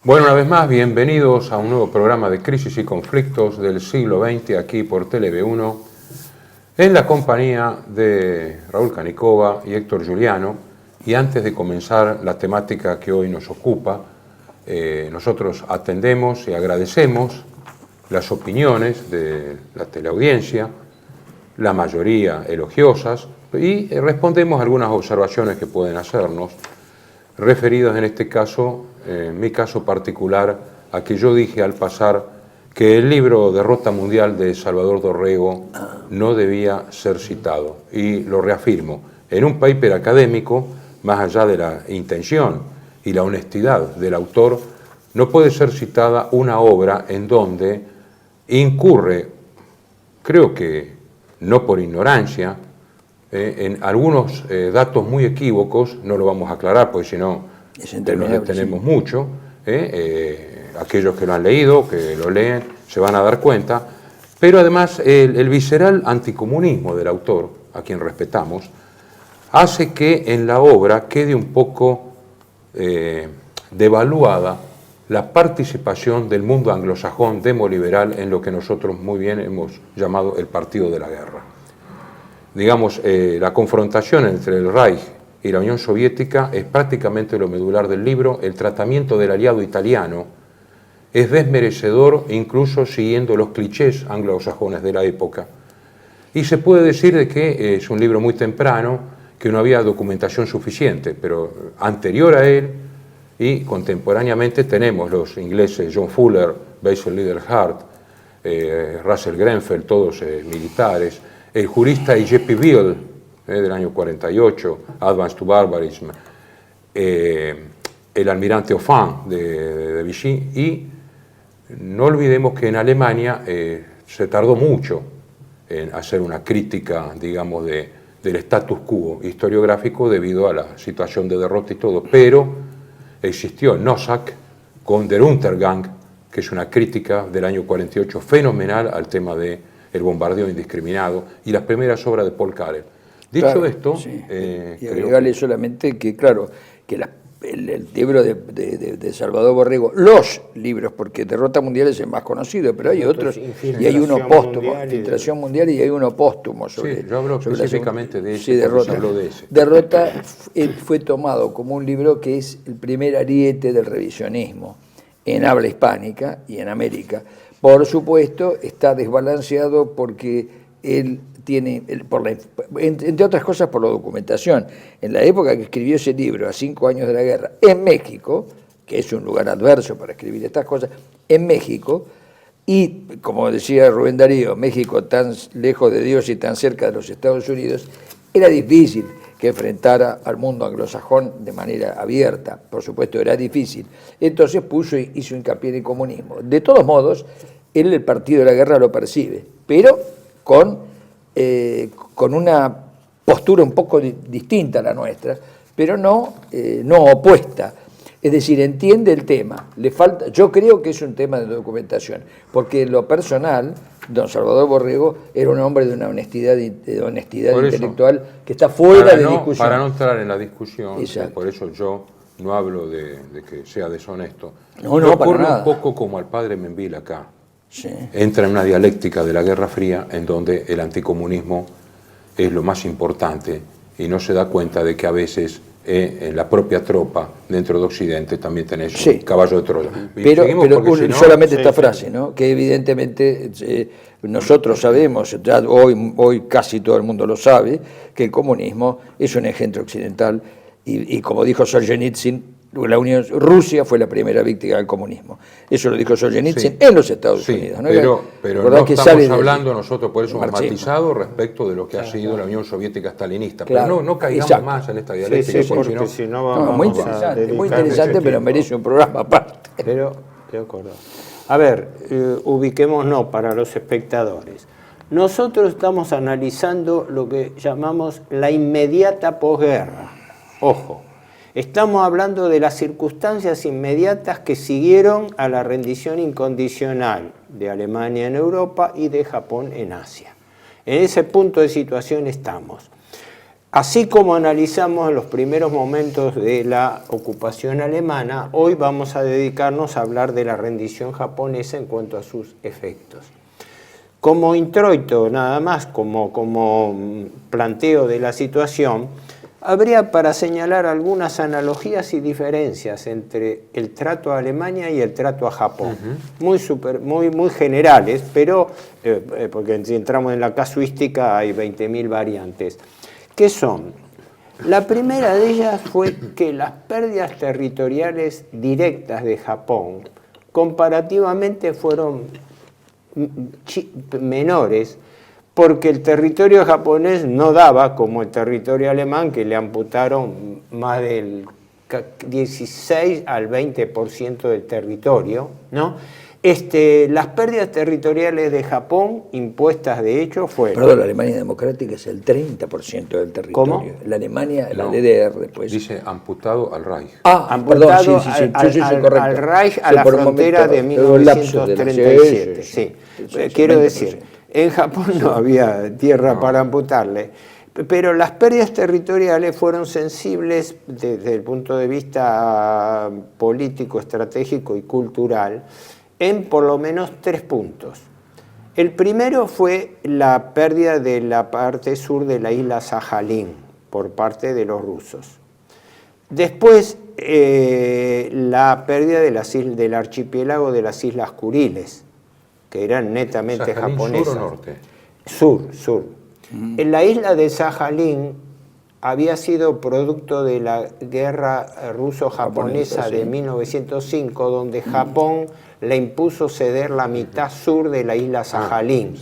Bueno, una vez más, bienvenidos a un nuevo programa de Crisis y Conflictos del siglo XX aquí por TLV1, en la compañía de Raúl Canicova y Héctor Giuliano. Y antes de comenzar la temática que hoy nos ocupa, nosotros atendemos y agradecemos las opiniones de la teleaudiencia, la mayoría elogiosas, y respondemos a algunas observaciones que pueden hacernos, referidas en este caso, en mi caso particular, a que yo dije al pasar que el libro Derrota Mundial de Salvador Dorrego no debía ser citado. Y lo reafirmo, en un paper académico, más allá de la intención y la honestidad del autor, no puede ser citada una obra en donde incurre, creo que no por ignorancia, en algunos datos muy equívocos. No lo vamos a aclarar porque si no nos detenemos mucho. Aquellos que lo han leído, que lo leen, se van a dar cuenta. Pero además el visceral anticomunismo del autor, a quien respetamos, hace que en la obra quede un poco devaluada la participación del mundo anglosajón demoliberal en lo que nosotros muy bien hemos llamado el partido de la guerra. Digamos, la confrontación entre el Reich y la Unión Soviética es prácticamente lo medular del libro. El tratamiento del aliado italiano es desmerecedor, incluso siguiendo los clichés anglosajones de la época. Y se puede decir de que es un libro muy temprano, que no había documentación suficiente, pero anterior a él y contemporáneamente tenemos los ingleses John Fuller, Basil Liddell-Hart, Russell Grenfell, todos militares, el jurista J.P. Biel, del año 48, Advance to Barbarism, el almirante Ophant de Vichy, y no olvidemos que en Alemania se tardó mucho en hacer una crítica, digamos, del status quo historiográfico debido a la situación de derrota y todo, pero existió Nosack con Der Untergang, que es una crítica del año 48 fenomenal al tema de el bombardeo indiscriminado, y las primeras obras de Paul Karel. Dicho claro, esto... Sí. Y agregarle solamente que, claro, que el libro de Salvador Borrego, los libros, porque Derrota Mundial es el más conocido, pero hay otros, y hay uno póstumo, Infiltración Mundial, y hay uno póstumo sobre... Sí, yo hablo específicamente de ese, sí, Derrota. De ese. Derrota fue tomado como un libro que es el primer ariete del revisionismo en habla hispánica y en América. Por supuesto, está desbalanceado porque él tiene, entre otras cosas, por la documentación. En la época que escribió ese libro, a 5 años de la guerra, en México, que es un lugar adverso para escribir estas cosas, en México, y como decía Rubén Darío, México tan lejos de Dios y tan cerca de los Estados Unidos, era difícil que enfrentara al mundo anglosajón de manera abierta. Por supuesto, era difícil. Entonces hizo hincapié en el comunismo. De todos modos, él el partido de la guerra lo percibe, pero con una postura un poco distinta a la nuestra, pero no opuesta. Es decir, entiende el tema. Le falta, yo creo que es un tema de documentación, porque en lo personal, don Salvador Borrego era un hombre de una honestidad intelectual que está fuera de discusión. Para no entrar en la discusión, por eso yo no hablo de que sea deshonesto. No, ocurre para nada. Un poco como al padre Menville acá. Sí. Entra en una dialéctica de la Guerra Fría en donde el anticomunismo es lo más importante y no se da cuenta de que a veces en la propia tropa dentro de Occidente también tenés un caballo de Troya. Pero solamente esta frase, ¿no? Que evidentemente nosotros sabemos, ya hoy casi todo el mundo lo sabe, que el comunismo es un engendro occidental y como dijo Solzhenitsyn, Rusia fue la primera víctima del comunismo. Eso lo dijo Solzhenitsyn en los Estados Unidos. ¿no? Pero no estamos hablando nosotros, por eso hemos matizado respecto de lo que ha sido la Unión Soviética stalinista. Claro, pero no caigamos más en esta dialéctica. Porque si no vamos muy interesante, pero merece un programa aparte. Pero, de acuerdo. A ver, ubiquémonos para los espectadores. Nosotros estamos analizando lo que llamamos la inmediata posguerra. Ojo. Estamos hablando de las circunstancias inmediatas que siguieron a la rendición incondicional de Alemania en Europa y de Japón en Asia. En ese punto de situación estamos. Así como analizamos los primeros momentos de la ocupación alemana, hoy vamos a dedicarnos a hablar de la rendición japonesa en cuanto a sus efectos. Como introito, nada más, como planteo de la situación, habría para señalar algunas analogías y diferencias entre el trato a Alemania y el trato a Japón. Muy generales, pero, porque si entramos en la casuística hay 20.000 variantes. ¿Qué son? La primera de ellas fue que las pérdidas territoriales directas de Japón comparativamente fueron menores, porque el territorio japonés no daba como el territorio alemán, que le amputaron más del 16 al 20% del territorio, ¿no? Las pérdidas territoriales de Japón impuestas de hecho fueron... Perdón, la Alemania democrática es el 30% del territorio. ¿Cómo? La Alemania, la No, DDR después. Dice amputado al Reich. Amputado correcto. al Reich, a Sí, la por un frontera de momento, un lapsus de 1937. sí. Quiero decir, en Japón no había tierra para amputarle, pero las pérdidas territoriales fueron sensibles desde el punto de vista político, estratégico y cultural en por lo menos 3 puntos. El primero fue la pérdida de la parte sur de la isla Sajalín por parte de los rusos. Después, la pérdida del archipiélago de las Islas Kuriles, que eran netamente ¿Sajalín japonesas. sur o norte? Sur. En la isla de Sajalín había sido producto de la guerra ruso-japonesa de 1905, donde Japón le impuso ceder la mitad sur de la isla Sajalín,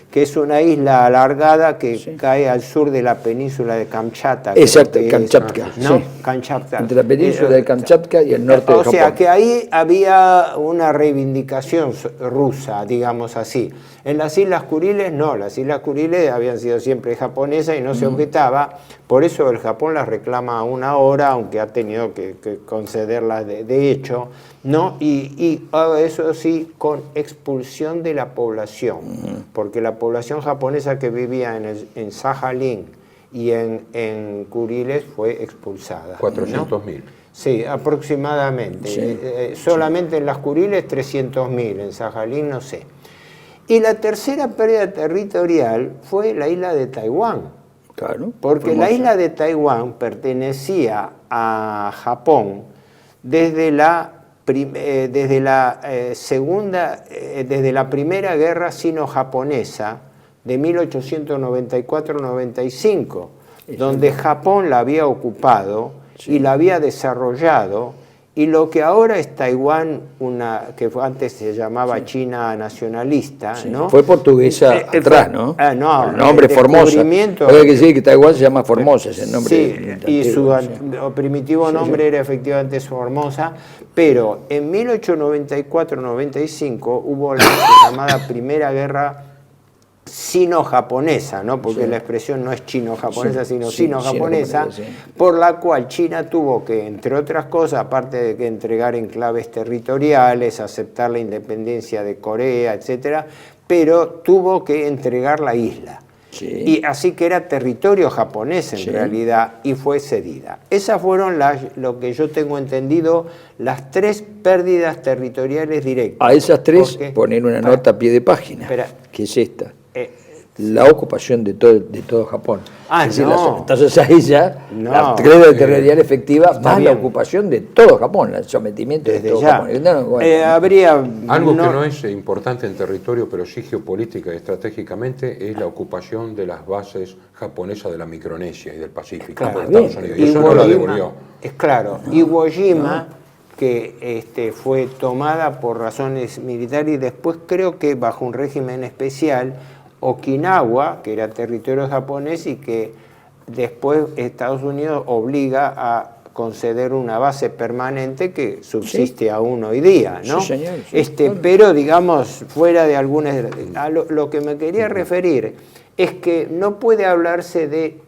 que es una isla alargada que cae al sur de la península de Kamchatka. Exacto, Kamchatka. ¿no? Sí. Kamchatka. Entre la península de Kamchatka y el norte de Japón. O sea que ahí había una reivindicación rusa, digamos así. En las Islas Kuriles no, las Islas Kuriles habían sido siempre japonesas y no se objetaba, por eso el Japón las reclama a una hora, aunque ha tenido que concederlas de hecho, ¿no? Y eso sí, con expulsión de la población, porque la población japonesa que vivía en Sajalín y en Kuriles fue expulsada. 400.000. Sí, aproximadamente. Solamente en las Kuriles 300.000, en Sajalín no sé. Y la tercera pérdida territorial fue la isla de Taiwán. Claro, porque la isla de Taiwán pertenecía a Japón desde la primera guerra sino-japonesa de 1894-95, donde Japón la había ocupado y la había desarrollado, y lo que ahora es Taiwán, que antes se llamaba China nacionalista, ¿no? Fue portuguesa atrás, ¿no? No, el nombre Formosa. Hay que decir que Taiwán se llama Formosa, es el nombre. Sí, y su primitivo nombre era efectivamente Formosa, pero en 1894-95 hubo la llamada Primera Guerra sino-japonesa, ¿no? Porque la expresión no es chino-japonesa, sino sino-japonesa, por la cual China tuvo que, entre otras cosas, aparte de que entregar enclaves territoriales, aceptar la independencia de Corea, etcétera, pero tuvo que entregar la isla. Y así que era territorio japonés en realidad, y fue cedida. Esas fueron lo que yo tengo entendido, las 3 pérdidas territoriales directas. A esas 3 poner una nota a pie de página, que es esta. La ocupación de todo Japón. Entonces ahí ya la pérdida territorial efectiva más la ocupación de todo Japón, el sometimiento de todo Japón. Habría algo que no es importante en territorio, pero sí geopolítica y estratégicamente, es la ocupación de las bases japonesas de la Micronesia y del Pacífico por Estados Unidos. Y eso no lo devolvió. Es claro. Iwo Jima, que fue tomada por razones militares y después creo que bajo un régimen especial, Okinawa, que era territorio japonés y que después Estados Unidos obliga a conceder una base permanente que subsiste aún hoy día, ¿no? Sí, señor, Pero digamos, fuera de algunas... lo que me quería referir es que no puede hablarse de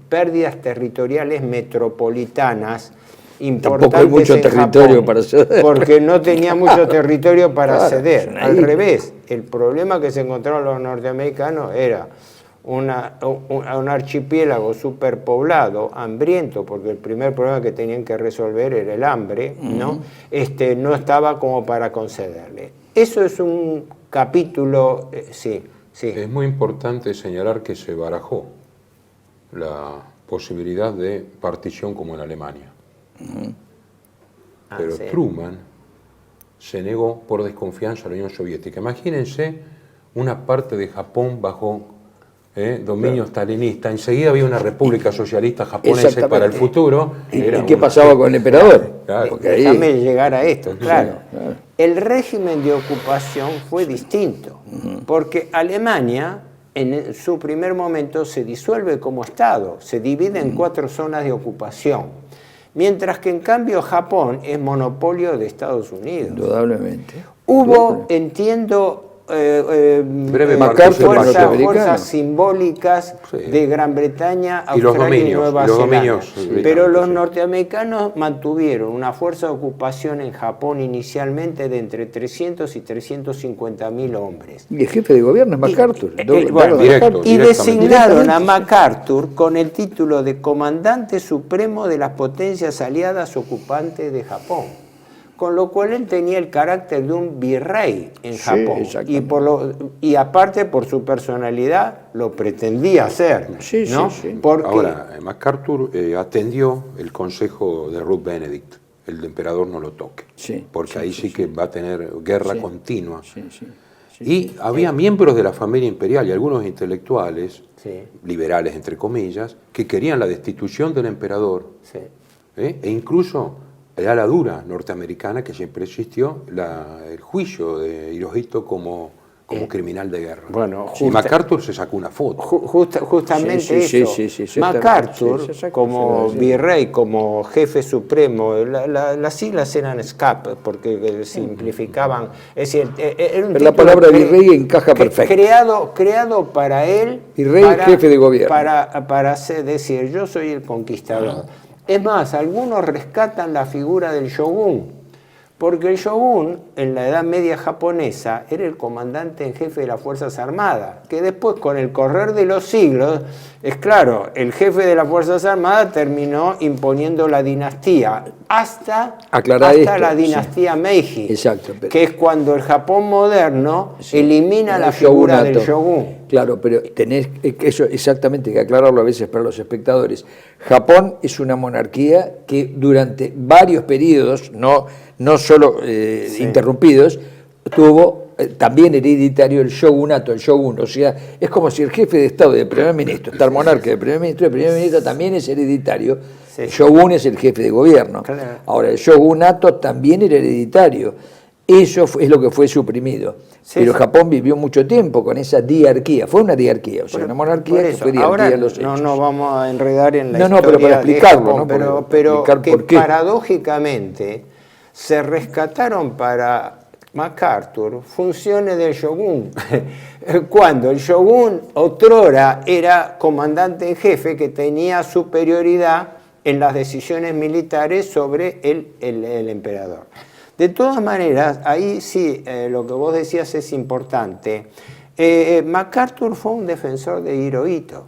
pérdidas territoriales metropolitanas importantes. Tampoco hay mucho territorio Japón, para ceder. porque no tenía mucho territorio para ceder. Al revés, el problema que se encontraron los norteamericanos era un archipiélago superpoblado, hambriento, porque el primer problema que tenían que resolver era el hambre, ¿no? No estaba como para concederle. Eso es un capítulo, sí. Es muy importante señalar que se barajó la posibilidad de partición como en Alemania. Pero sí. Truman se negó por desconfianza a la Unión Soviética. Imagínense una parte de Japón bajo dominio stalinista. Enseguida había una república socialista japonesa para el futuro. ¿Y qué pasaba con el emperador? Claro. Porque ahí... Déjame llegar a esto, claro. Claro. El régimen de ocupación fue distinto, porque Alemania en su primer momento se disuelve como Estado, se divide en 4 zonas de ocupación, mientras que en cambio Japón es monopolio de Estados Unidos. Indudablemente. Hubo, entiendo, fuerzas simbólicas de Gran Bretaña, Australia y Nueva Zelanda. Pero los norteamericanos mantuvieron una fuerza de ocupación en Japón inicialmente de entre 300 y 350.000 hombres. Y el jefe de gobierno es MacArthur. Y designaron a MacArthur con el título de comandante supremo de las potencias aliadas ocupantes de Japón. Con lo cual él tenía el carácter de un virrey en Japón. Y aparte por su personalidad lo pretendía hacer. ¿no? Porque... Ahora, MacArthur atendió el consejo de Ruth Benedict. El emperador no lo toque. Porque ahí sí que va a tener guerra continua. Y había miembros de la familia imperial y algunos intelectuales, liberales entre comillas, que querían la destitución del emperador. E incluso... era la dura norteamericana que siempre existió, el juicio de Hirohito como criminal de guerra. Bueno, y MacArthur se sacó una foto. Justamente eso. MacArthur, como virrey, como jefe supremo, las siglas eran SCAP, porque simplificaban. Es decir, era un pero la palabra virrey encaja perfecto. Creado para él. Virrey, jefe de gobierno. Para decir, yo soy el conquistador. Es más, algunos rescatan la figura del shogun, porque el shogun en la Edad Media japonesa era el comandante en jefe de las Fuerzas Armadas, que después con el correr de los siglos, es claro, el jefe de las Fuerzas Armadas terminó imponiendo la dinastía hasta la dinastía Meiji, que es cuando el Japón moderno elimina la figura del shogun. Claro, pero tenés eso exactamente que aclararlo a veces para los espectadores. Japón es una monarquía que durante varios periodos, no solo interrumpidos, tuvo también hereditario el shogunato, el shogun. O sea, es como si el jefe de Estado y el primer ministro, está el monarca, el primer ministro también es hereditario. El shogun es el jefe de gobierno. Claro. Ahora, el shogunato también era hereditario. Eso es lo que fue suprimido. Pero Japón vivió mucho tiempo con esa diarquía. Fue una diarquía, o sea, una monarquía que fue diarquía en los hechos. No vamos a enredar en la historia pero para explicarlo, Japón, pero que paradójicamente se rescataron para MacArthur funciones del shogun. Cuando el shogun otrora era comandante en jefe que tenía superioridad en las decisiones militares sobre el emperador. De todas maneras, ahí sí, lo que vos decías es importante. MacArthur fue un defensor de Hirohito,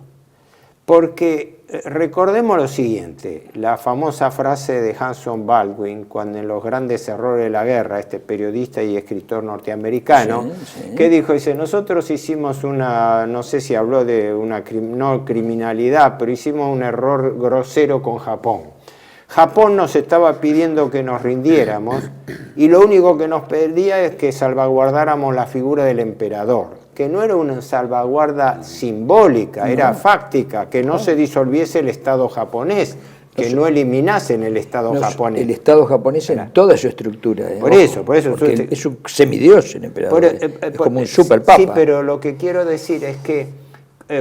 porque recordemos lo siguiente, la famosa frase de Hanson Baldwin, cuando en los grandes errores de la guerra, este periodista y escritor norteamericano, que dijo, nosotros hicimos no sé si habló de no criminalidad, pero hicimos un error grosero con Japón. Japón nos estaba pidiendo que nos rindiéramos y lo único que nos pedía es que salvaguardáramos la figura del emperador, que no era una salvaguarda simbólica, era fáctica, que no se disolviese el Estado japonés, que no eliminasen el Estado japonés. El Estado japonés en toda su estructura. Por eso. Es un semidios el emperador. Es como un superpapa. Sí, pero lo que quiero decir es que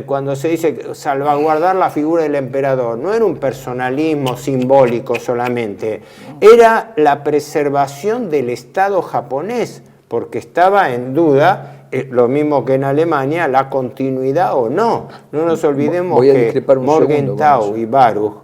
cuando se dice salvaguardar la figura del emperador, no era un personalismo simbólico solamente, era la preservación del Estado japonés, porque estaba en duda, lo mismo que en Alemania, la continuidad o no. No nos olvidemos que Morgenthau y Baruch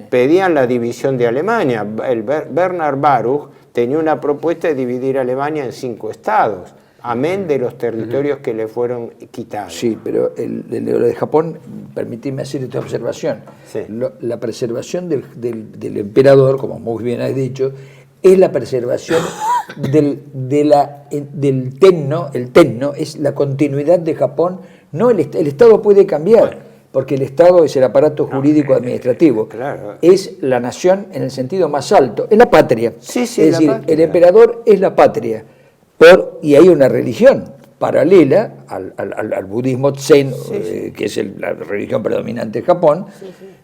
pedían la división de Alemania. Bernard Baruch tenía una propuesta de dividir Alemania en 5 estados. amén de los territorios que le fueron quitados. Sí, pero lo de Japón, permitidme hacer esta observación. Sí. La preservación del emperador, como muy bien has dicho, es la preservación del tenno. El tenno es la continuidad de Japón. No, el Estado puede cambiar, porque el Estado es el aparato jurídico administrativo. Claro. Es la nación en el sentido más alto, es la patria. Sí, es decir, patria. el emperador es la patria. Y hay una religión paralela al budismo Zen, que es la religión predominante en Japón,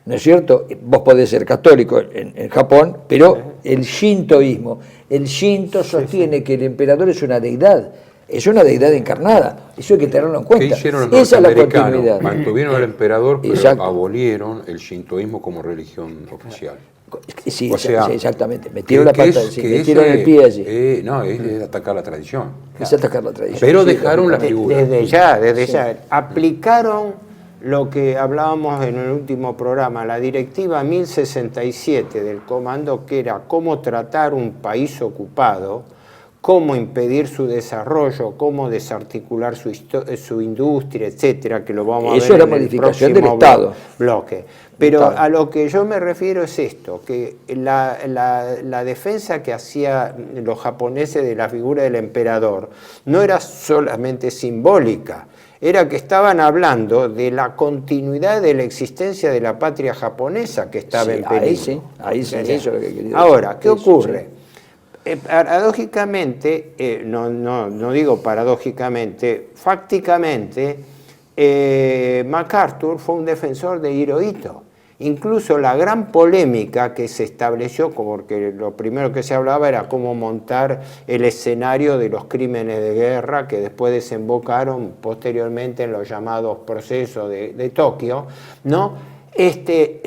¿no es cierto? Vos podés ser católico en Japón, pero el shintoísmo, el shinto sostiene que el emperador es una deidad encarnada. Eso hay que tenerlo en cuenta. ¿Qué hicieron los Esa es la norteamericanos? continuidad. Mantuvieron al emperador, pero Exacto. abolieron el shintoísmo como religión oficial. Sí, O sea, exactamente. Metieron la pata, metieron el pie allí. No, es atacar la tradición. Es atacar la tradición. Pero Sí, dejaron la lógicamente. figura. Desde ya. Aplicaron lo que hablábamos en el último programa, la directiva 1067 del comando, que era cómo tratar un país ocupado, cómo impedir su desarrollo, cómo desarticular su industria, etcétera, que lo vamos a ver Eso es la en el modificación del próximo Estado. bloque. Pero Estado. a lo que yo me refiero es esto, que la defensa que hacían los japoneses de la figura del emperador no era solamente simbólica, era que estaban hablando de la continuidad de la existencia de la patria japonesa que estaba en peligro. Ahí sí, eso es lo que quería decir. Ahora, ¿qué Eso, ocurre? sí. Paradójicamente, no digo paradójicamente, fácticamente, MacArthur fue un defensor de Hirohito. Incluso la gran polémica que se estableció, porque lo primero que se hablaba era cómo montar el escenario de los crímenes de guerra que después desembocaron posteriormente en los llamados procesos de Tokio, ¿no?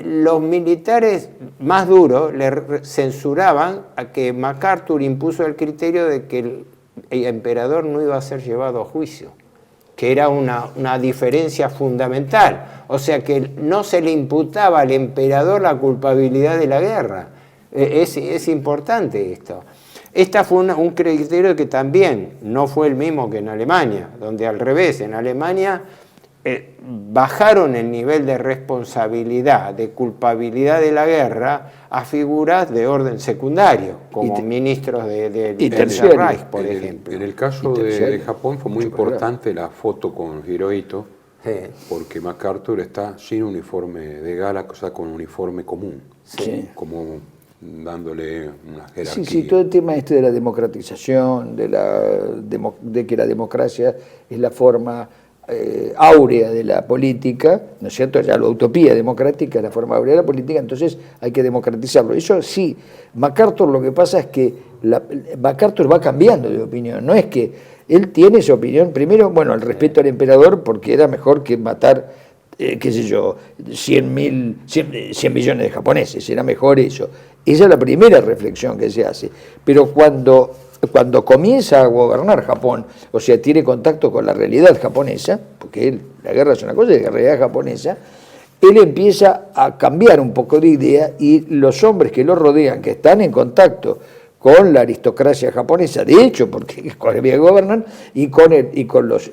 Los militares más duros le censuraban a que MacArthur impuso el criterio de que el emperador no iba a ser llevado a juicio, que era una diferencia fundamental. O sea que no se le imputaba al emperador la culpabilidad de la guerra. Es importante esto. Este fue un criterio que también no fue el mismo que en Alemania, donde al revés, en Alemania bajaron el nivel de responsabilidad, de culpabilidad de la guerra a figuras de orden secundario, como ministros del Tercer Reich, por ejemplo. En el caso de Japón fue muy importante la foto con Hirohito, porque MacArthur está sin uniforme de gala, o sea, con uniforme común, como dándole una jerarquía. Sí, todo el tema de la democratización, de que la democracia es la forma áurea de la política, ¿no es cierto? Ya la utopía democrática es la forma áurea de la política, entonces hay que democratizarlo. Eso sí, MacArthur, lo que pasa es que MacArthur va cambiando de opinión, no es que él tiene esa opinión, primero, bueno, el respeto al emperador, porque era mejor que matar, qué sé yo, 100 millones de japoneses, era mejor eso. Esa es la primera reflexión que se hace, pero cuando comienza a gobernar Japón, o sea, tiene contacto con la realidad japonesa, porque la guerra es una cosa de la realidad japonesa, él empieza a cambiar un poco de idea y los hombres que lo rodean, que están en contacto con la aristocracia japonesa, de hecho, porque había que gobernar, y con los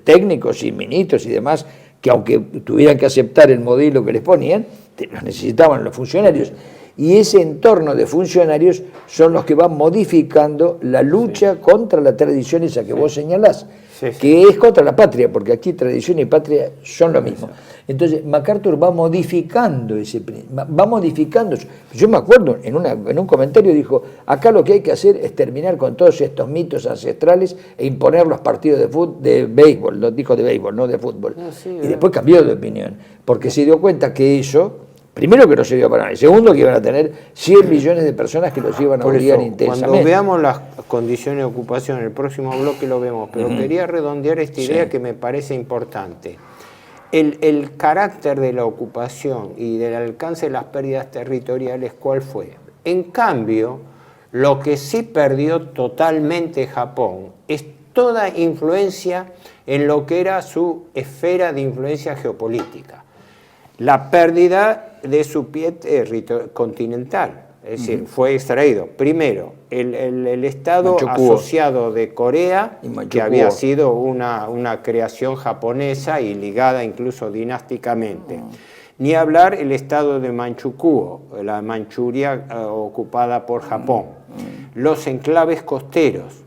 técnicos y ministros y demás, que aunque tuvieran que aceptar el modelo que les ponían, los necesitaban los funcionarios. Y ese entorno de funcionarios son los que van modificando la lucha contra la tradición esa que vos señalás, que es contra la patria, porque aquí tradición y patria son lo mismo. Entonces MacArthur va modificando Yo me acuerdo, en un comentario dijo, acá lo que hay que hacer es terminar con todos estos mitos ancestrales e imponer los partidos de béisbol, no dijo de béisbol, no de fútbol. Y después cambió de opinión, porque se dio cuenta que eso... Primero, que no se dio para nada. Y segundo, que iban a tener 100 millones de personas que los iban a obligar intensamente. Cuando veamos las condiciones de ocupación, en el próximo bloque lo vemos, pero quería redondear esta idea que me parece importante. El carácter de la ocupación y del alcance de las pérdidas territoriales, ¿cuál fue? En cambio, lo que sí perdió totalmente Japón es toda influencia en lo que era su esfera de influencia geopolítica. La pérdida de su pie continental. Es decir, fue extraído primero el Estado Manchukuo. asociado de Corea, Y Manchukuo. que había sido una creación japonesa y ligada incluso dinásticamente. Ni hablar el Estado de Manchukuo, la Manchuria ocupada por Japón. Los enclaves costeros.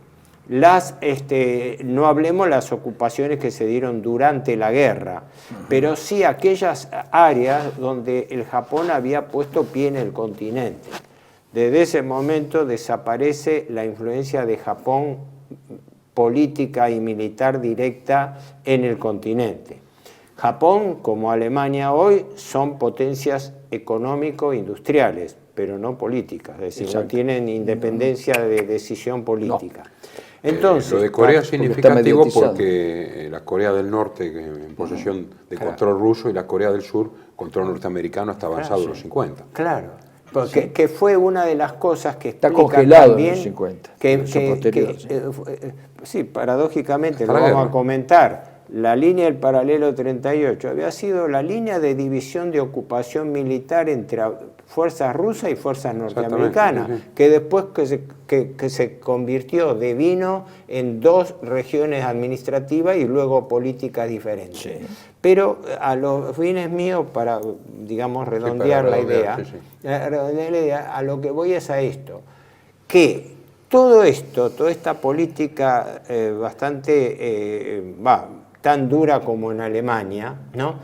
No hablemos las ocupaciones que se dieron durante la guerra, pero sí aquellas áreas donde el Japón había puesto pie en el continente. Desde ese momento desaparece la influencia de Japón política y militar directa en el continente. Japón, como Alemania hoy, son potencias económico-industriales, pero no políticas, es decir, no tienen independencia de decisión política. Entonces, lo de Corea es porque significativo está mediatizado. porque la Corea del Norte, en posesión de control ruso, y la Corea del Sur, control norteamericano hasta avanzado los 50. Claro, porque que fue una de las cosas que Está explica congelado también en los 50. sí, paradójicamente Hasta lo la vamos guerra. a comentar. La línea del paralelo 38 había sido la línea de división de ocupación militar entre fuerzas rusas y fuerzas norteamericanas, sí, sí. que después que se convirtió de vino en dos regiones administrativas y luego políticas diferentes. Sí. Pero a los fines míos, para, digamos, redondear la idea, redondear la idea, a lo que voy es a esto, que todo esto, toda esta política bastante, tan dura como en Alemania, ¿no?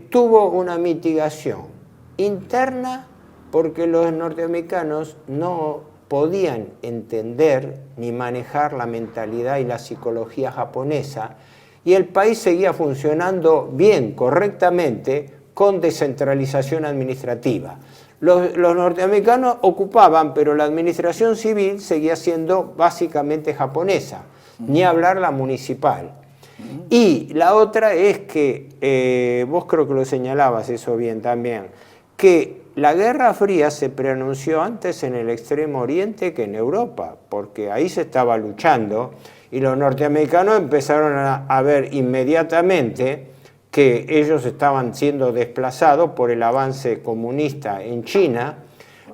Tuvo una mitigación interna porque los norteamericanos no podían entender ni manejar la mentalidad y la psicología japonesa, y el país seguía funcionando bien, correctamente, con descentralización administrativa. Los norteamericanos ocupaban, pero la administración civil seguía siendo básicamente japonesa, ni hablar la municipal. Y la otra es que, vos creo que lo señalabas eso bien también, que la Guerra Fría se preanunció antes en el Extremo Oriente que en Europa, porque ahí se estaba luchando y los norteamericanos empezaron a ver inmediatamente que ellos estaban siendo desplazados por el avance comunista en China,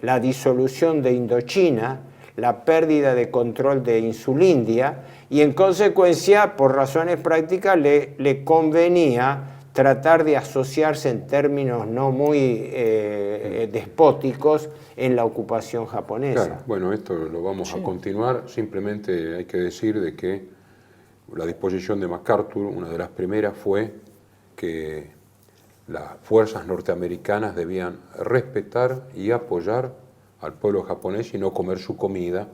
la disolución de Indochina, la pérdida de control de Insulindia, y en consecuencia, por razones prácticas, le convenía tratar de asociarse en términos no muy despóticos en la ocupación japonesa. Claro, bueno, esto lo vamos a continuar. Simplemente hay que decir de que la disposición de MacArthur, una de las primeras, fue que las fuerzas norteamericanas debían respetar y apoyar al pueblo japonés y no comer su comida,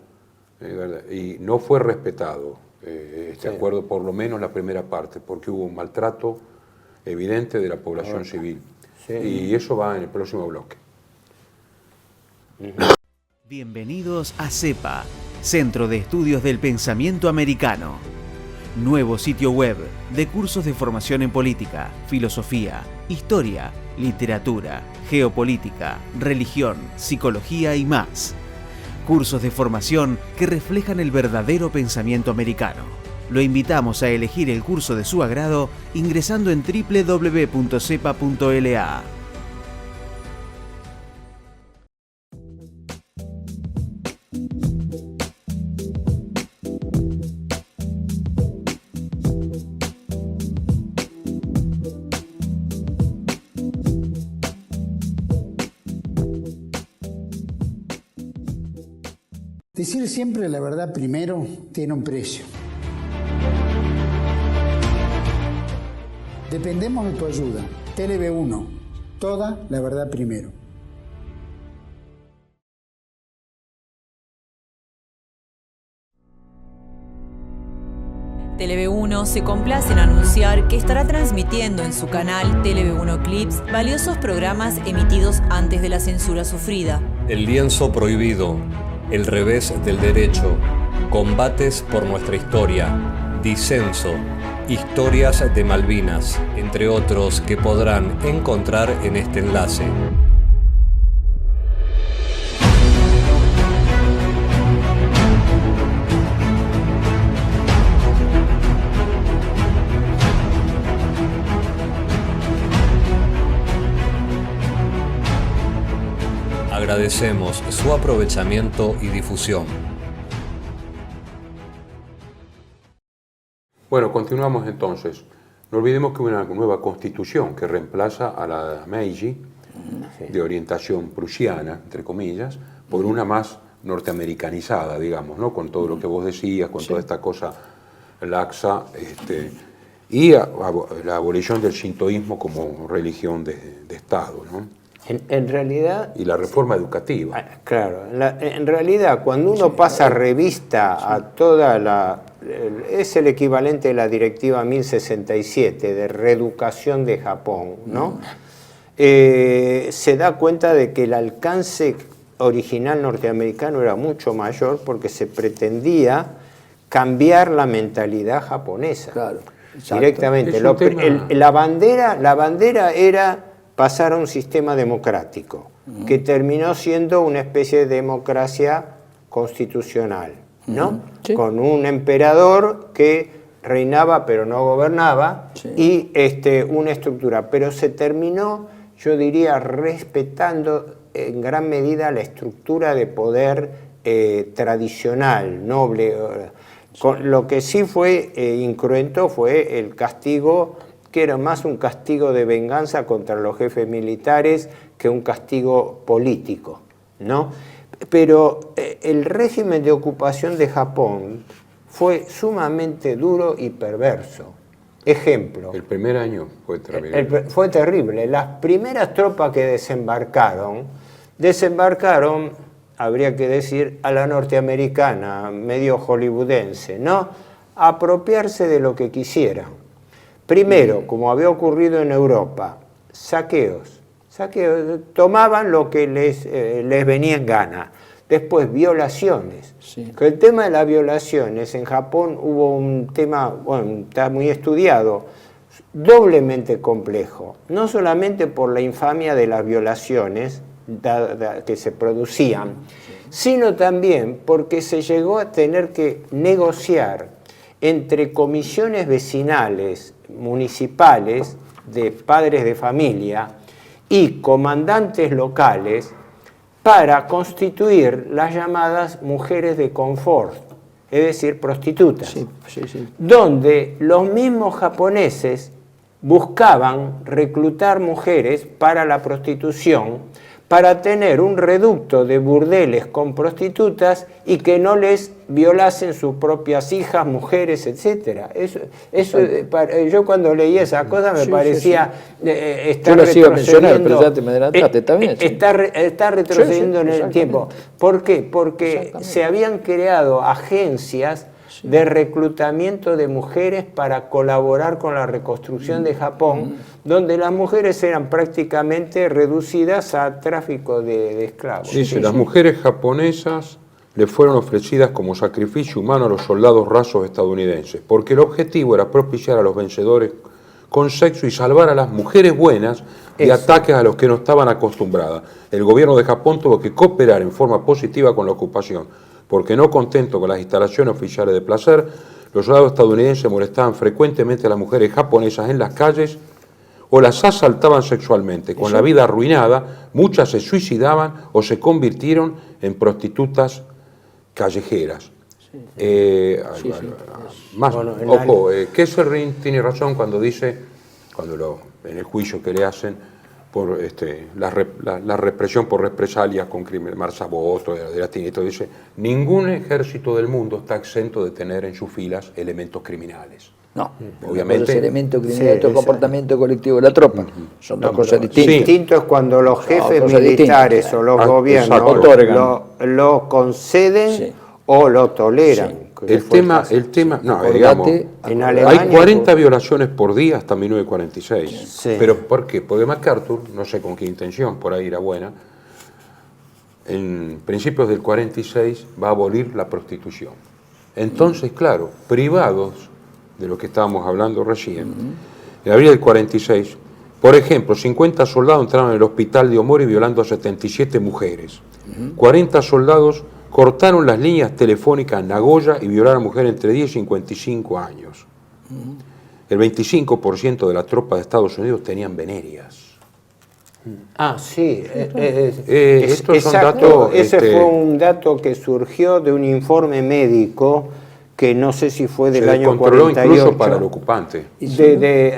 ¿verdad? Y no fue respetado este acuerdo, por lo menos la primera parte, porque hubo un maltrato evidente de la población civil. Sí. Y eso va en el próximo bloque. Bienvenidos a CEPA, Centro de Estudios del Pensamiento Americano. Nuevo sitio web de cursos de formación en política, filosofía, historia, literatura, geopolítica, religión, psicología y más. Cursos de formación que reflejan el verdadero pensamiento americano. Lo invitamos a elegir el curso de su agrado ingresando en www.cepa.la. Decir siempre la verdad primero tiene un precio. Dependemos de tu ayuda. TLB1, toda la verdad primero. TLB1 se complace en anunciar que estará transmitiendo en su canal TLB1 Clips valiosos programas emitidos antes de la censura sufrida. El lienzo prohibido, el revés del derecho, combates por nuestra historia, disenso, historias de Malvinas, entre otros que podrán encontrar en este enlace. Agradecemos su aprovechamiento y difusión. Bueno, continuamos entonces. No olvidemos que hubo una nueva constitución que reemplaza a la Meiji, de orientación prusiana, entre comillas, por una más norteamericanizada, digamos, ¿no? Con todo lo que vos decías, con toda esta cosa laxa, y la abolición del shintoísmo como religión de Estado, ¿no? En realidad... Y la reforma educativa. Claro, en realidad cuando uno pasa revista a toda la... Es el equivalente de la Directiva 1067 de reeducación de Japón, ¿no? Se da cuenta de que el alcance original norteamericano era mucho mayor porque se pretendía cambiar la mentalidad japonesa. Claro, directamente. La bandera era pasar a un sistema democrático, que terminó siendo una especie de democracia constitucional, ¿no? Sí. Con un emperador que reinaba pero no gobernaba, sí, y una estructura. Pero se terminó, yo diría, respetando en gran medida la estructura de poder tradicional, noble. Lo que sí fue incruento fue el castigo, que era más un castigo de venganza contra los jefes militares que un castigo político, ¿no? Pero el régimen de ocupación de Japón fue sumamente duro y perverso. Ejemplo. El primer año fue terrible. Fue terrible. Las primeras tropas que desembarcaron, habría que decir, a la norteamericana, medio hollywoodense, ¿no? A apropiarse de lo que quisieran. Primero, como había ocurrido en Europa, saqueos, tomaban lo que les venía en gana. Después, violaciones. Sí. Que el tema de las violaciones, en Japón hubo un tema, bueno, está muy estudiado, doblemente complejo. No solamente por la infamia de las violaciones que se producían, sino también porque se llegó a tener que negociar entre comisiones vecinales, municipales, de padres de familia y comandantes locales para constituir las llamadas mujeres de confort, es decir, prostitutas, sí, donde los mismos japoneses buscaban reclutar mujeres para la prostitución, para tener un reducto de burdeles con prostitutas y que no les violasen sus propias hijas, mujeres, etc. Yo cuando leí esa cosa me parecía estar yo las iba a mencionar, retrocediendo. pero ya te me adelantaste, está bien. Está retrocediendo en el tiempo. ¿Por qué? Porque se habían creado agencias de reclutamiento de mujeres para colaborar con la reconstrucción de Japón, donde las mujeres eran prácticamente reducidas a tráfico de esclavos. Dice, las mujeres japonesas le fueron ofrecidas como sacrificio humano a los soldados rasos estadounidenses, porque el objetivo era propiciar a los vencedores con sexo y salvar a las mujeres buenas de ataques a los que no estaban acostumbradas. El gobierno de Japón tuvo que cooperar en forma positiva con la ocupación, porque no contento con las instalaciones oficiales de placer, los soldados estadounidenses molestaban frecuentemente a las mujeres japonesas en las calles o las asaltaban sexualmente. Con la vida arruinada, muchas se suicidaban o se convirtieron en prostitutas callejeras. Kesselring tiene razón cuando dice, en el juicio que le hacen, por la represión por represalias con crimen, Marzaboto, de la Tinito, dice, ningún ejército del mundo está exento de tener en sus filas elementos criminales. No, obviamente. Los elementos criminales, el comportamiento colectivo de la tropa, son dos cosas distintas. Distinto es cuando los jefes militares o los gobiernos lo conceden o lo toleran. El tema, no, digamos, en Alemania, hay 40 violaciones por día hasta 1946. Sí. ¿Pero por qué? Porque MacArthur, no sé con qué intención, por ahí era buena, en principios del 46 va a abolir la prostitución. Entonces, claro, privados de lo que estábamos hablando recién, en abril del 46, por ejemplo, 50 soldados entraron en el hospital de Omori violando a 77 mujeres. 40 soldados cortaron las líneas telefónicas en Nagoya y violaron a mujeres entre 10 y 55 años. El 25% de la tropa de Estados Unidos tenían venerias. Sí. Estos son exacto. datos, Ese fue un dato que surgió de un informe médico que no sé si fue del año controló 48. incluso para el ocupante.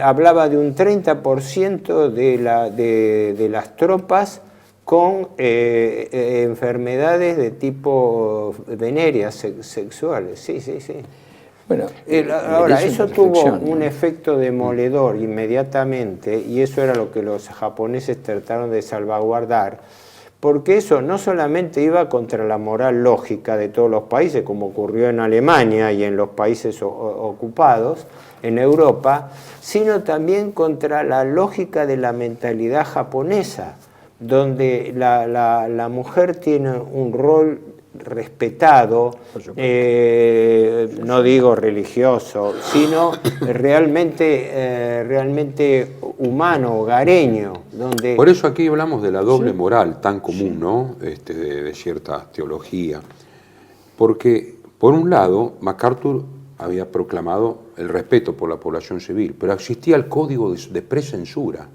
Hablaba de un 30% de las tropas con enfermedades de tipo venéreas sexuales. Sí. Bueno, Ahora, merece eso una tuvo reflexión, un ¿no? efecto demoledor inmediatamente, y eso era lo que los japoneses trataron de salvaguardar, porque eso no solamente iba contra la moral lógica de todos los países, como ocurrió en Alemania y en los países ocupados, en Europa, sino también contra la lógica de la mentalidad japonesa, donde la mujer tiene un rol respetado, no digo religioso, sino realmente humano, hogareño. Donde... Por eso aquí hablamos de la doble moral tan común, ¿no? De cierta teología. Porque, por un lado, MacArthur había proclamado el respeto por la población civil, pero existía el código de precensura.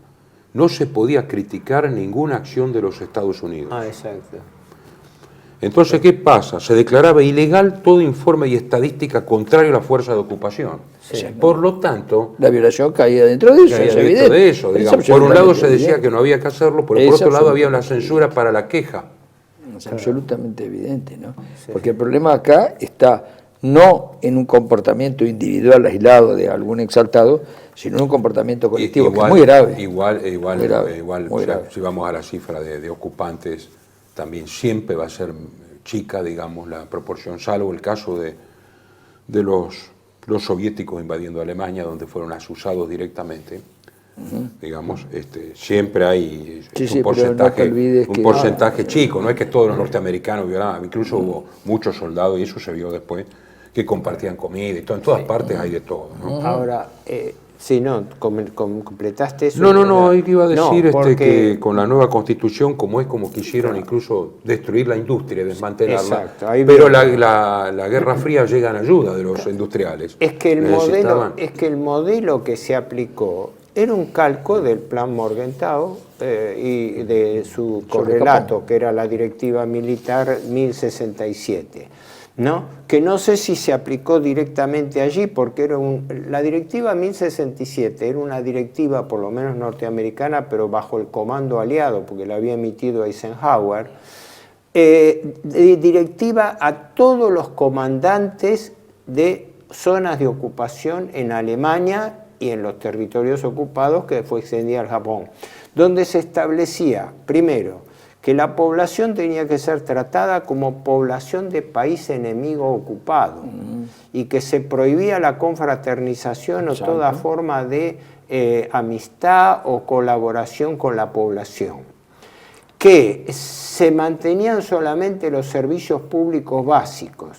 No se podía criticar ninguna acción de los Estados Unidos. Exacto. Entonces, ¿qué pasa? Se declaraba ilegal todo informe y estadística contrario a la fuerza de ocupación. Sí. Por lo tanto, La violación caía dentro de eso, caía es dentro evidente. de eso, Es digamos. Por un lado se absolutamente decía evidente. que no había que hacerlo, pero Es por otro lado había una absolutamente censura para la queja. Es absolutamente evidente, ¿no? Porque el problema acá está no en un comportamiento individual aislado de algún exaltado, sino en un comportamiento colectivo, que es muy grave. Igual, Muy grave. si vamos a la cifra de ocupantes, también siempre va a ser chica, digamos, la proporción, salvo el caso de los soviéticos invadiendo Alemania, donde fueron asusados directamente. Digamos, siempre hay un porcentaje chico, no es que todos los norteamericanos violaban, incluso hubo muchos soldados, y eso se vio después, que compartían comida y todo, en todas partes hay de todo, ¿no? Ahora, completaste eso. No, iba a decir porque... que con la nueva constitución, como quisieron incluso destruir la industria, desmantelarla, exacto, ahí pero viene. la Guerra Fría llega en ayuda de los industriales. Es que el modelo que se aplicó era un calco del Plan Morgenthau y de su correlato, que era la Directiva Militar 1067, ¿no? Que no sé si se aplicó directamente allí, porque la Directiva 1067 era una directiva, por lo menos norteamericana, pero bajo el comando aliado, porque la había emitido Eisenhower, directiva a todos los comandantes de zonas de ocupación en Alemania y en los territorios ocupados, que fue extendida al Japón, donde se establecía, primero, que la población tenía que ser tratada como población de país enemigo ocupado y que se prohibía la confraternización o toda forma de amistad o colaboración con la población, que se mantenían solamente los servicios públicos básicos,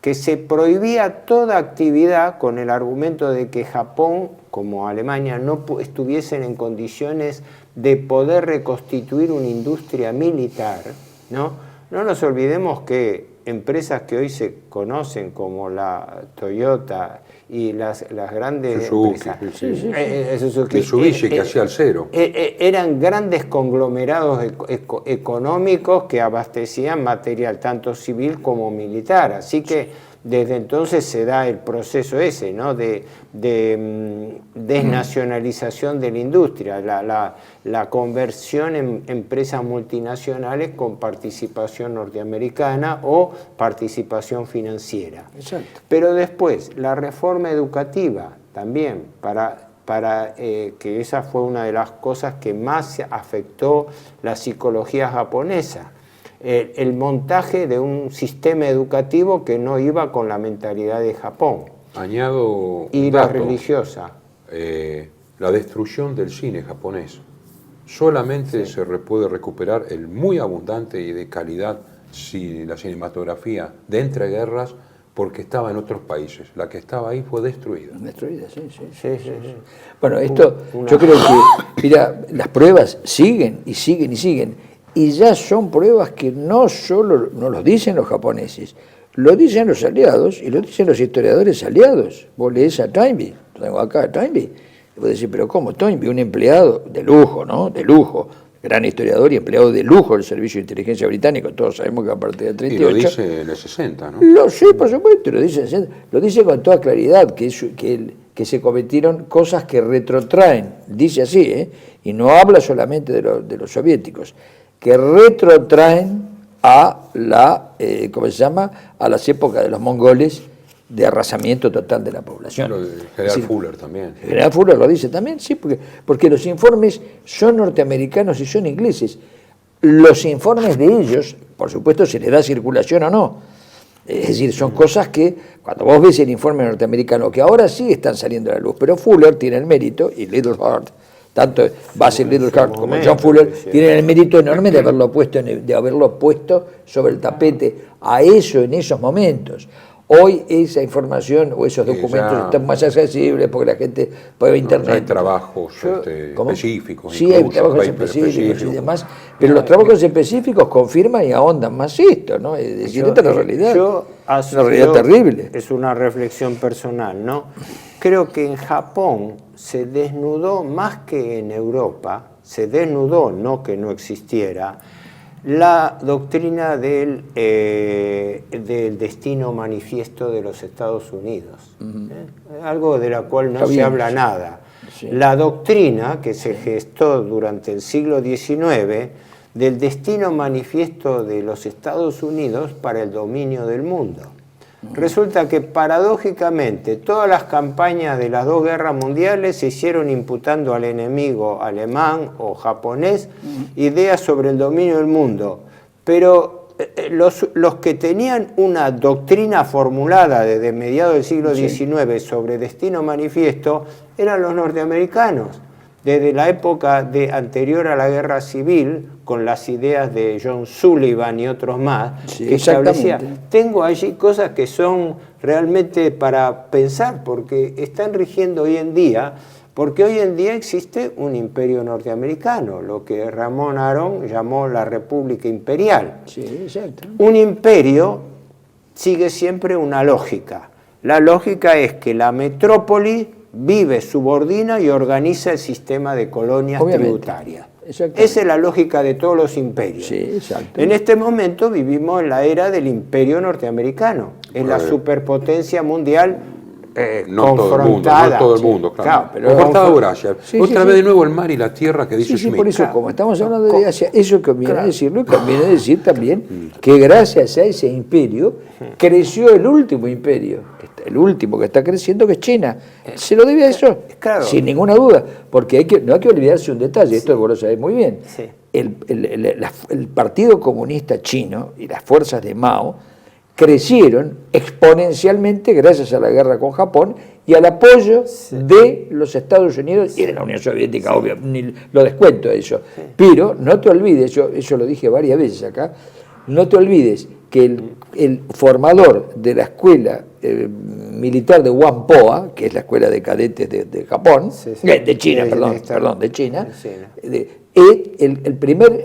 que se prohibía toda actividad con el argumento de que Japón, como Alemania, no estuviesen en condiciones de poder reconstituir una industria militar, ¿no? No nos olvidemos que empresas que hoy se conocen como la Toyota y las grandes Suzuki, empresas, Mitsubishi, que hacía el cero. Eran grandes conglomerados económicos que abastecían material tanto civil como militar. Así que desde entonces se da el proceso ese, ¿no? de desnacionalización de la industria, la conversión en empresas multinacionales con participación norteamericana o participación financiera. Exacto. Pero después, la reforma educativa también, para que esa fue una de las cosas que más afectó la psicología japonesa. El montaje de un sistema educativo que no iba con la mentalidad de Japón. Añado y la religiosa. La destrucción del cine japonés. Solamente se puede recuperar el muy abundante y de calidad la cinematografía de entreguerras, porque estaba en otros países. La que estaba ahí fue destruida. Destruida, sí. Bueno, esto yo creo que, mira, las pruebas siguen y siguen y siguen. Y ya son pruebas que no solo no lo dicen los japoneses, lo dicen los aliados y lo dicen los historiadores aliados. Vos lees a Toynbee, lo tengo acá a Toynbee, y vos decís, pero ¿cómo Toynbee? Un empleado de lujo, ¿no? De lujo, gran historiador y empleado de lujo del Servicio de Inteligencia Británico, todos sabemos que a partir del 38... Y lo dice en el 60, ¿no? Lo sé, por supuesto, lo dice con toda claridad, que se cometieron cosas que retrotraen, dice así, y no habla solamente de los soviéticos, que retrotraen a a las épocas de los mongoles, de arrasamiento total de la población. El general Fuller también. El general Fuller lo dice también, sí, porque los informes son norteamericanos y son ingleses. Los informes de ellos, por supuesto, se les da circulación o no. Es decir, son cosas que, cuando vos ves el informe norteamericano, que ahora sí están saliendo a la luz, pero Fuller tiene el mérito, y Little Hart, tanto Basil Little Hart como John Fuller, tienen el mérito enorme de haberlo puesto sobre el tapete a eso en esos momentos. Hoy esa información o esos documentos están más accesibles porque la gente puede ver internet. Hay trabajos específicos. Sí, hay trabajos específicos y demás, pero los trabajos específicos confirman y ahondan más esto, ¿no? Es decir, esta es la realidad. Es una realidad terrible. Es una reflexión personal, ¿no? Creo que en Japón se desnudó más que en Europa, no que no existiera, la doctrina del destino manifiesto de los Estados Unidos, algo de la cual no se habla nada. Sí. La doctrina que se gestó durante el siglo XIX del destino manifiesto de los Estados Unidos para el dominio del mundo. Resulta que paradójicamente todas las campañas de las dos guerras mundiales se hicieron imputando al enemigo alemán o japonés ideas sobre el dominio del mundo, pero los que tenían una doctrina formulada desde mediados del siglo XIX sobre destino manifiesto eran los norteamericanos, desde la época anterior a la guerra civil, con las ideas de John Sullivan y otros más, que establecía. Tengo allí cosas que son realmente para pensar, porque están rigiendo hoy en día, porque hoy en día existe un imperio norteamericano, lo que Ramón Aron llamó la República Imperial. Sí, exacto. Un imperio sigue siempre una lógica. La lógica es que la metrópoli vive, subordina y organiza el sistema de colonias tributarias. Esa es la lógica de todos los imperios. Sí, exacto. En este momento vivimos en la era del imperio norteamericano, en la superpotencia mundial confrontada. No todo el mundo, claro. Pero cortaba Eurasia. Otra vez de nuevo el mar y la tierra que dice Smith. Por eso, como estamos hablando de Asia, eso conviene decirlo, y conviene decir también que gracias a ese imperio creció el último imperio, el último que está creciendo, que es China. Se lo debe a eso, sin ninguna duda, porque no hay que olvidarse un detalle, esto vos lo sabés muy bien. Sí. El Partido Comunista Chino y las fuerzas de Mao crecieron exponencialmente gracias a la guerra con Japón y al apoyo de los Estados Unidos y de la Unión Soviética, obvio, ni lo descuento eso. Pero no te olvides, eso lo dije varias veces acá, no te olvides que el formador de la escuela militar de Whampoa, que es la escuela de cadetes de Japón, de China, de China,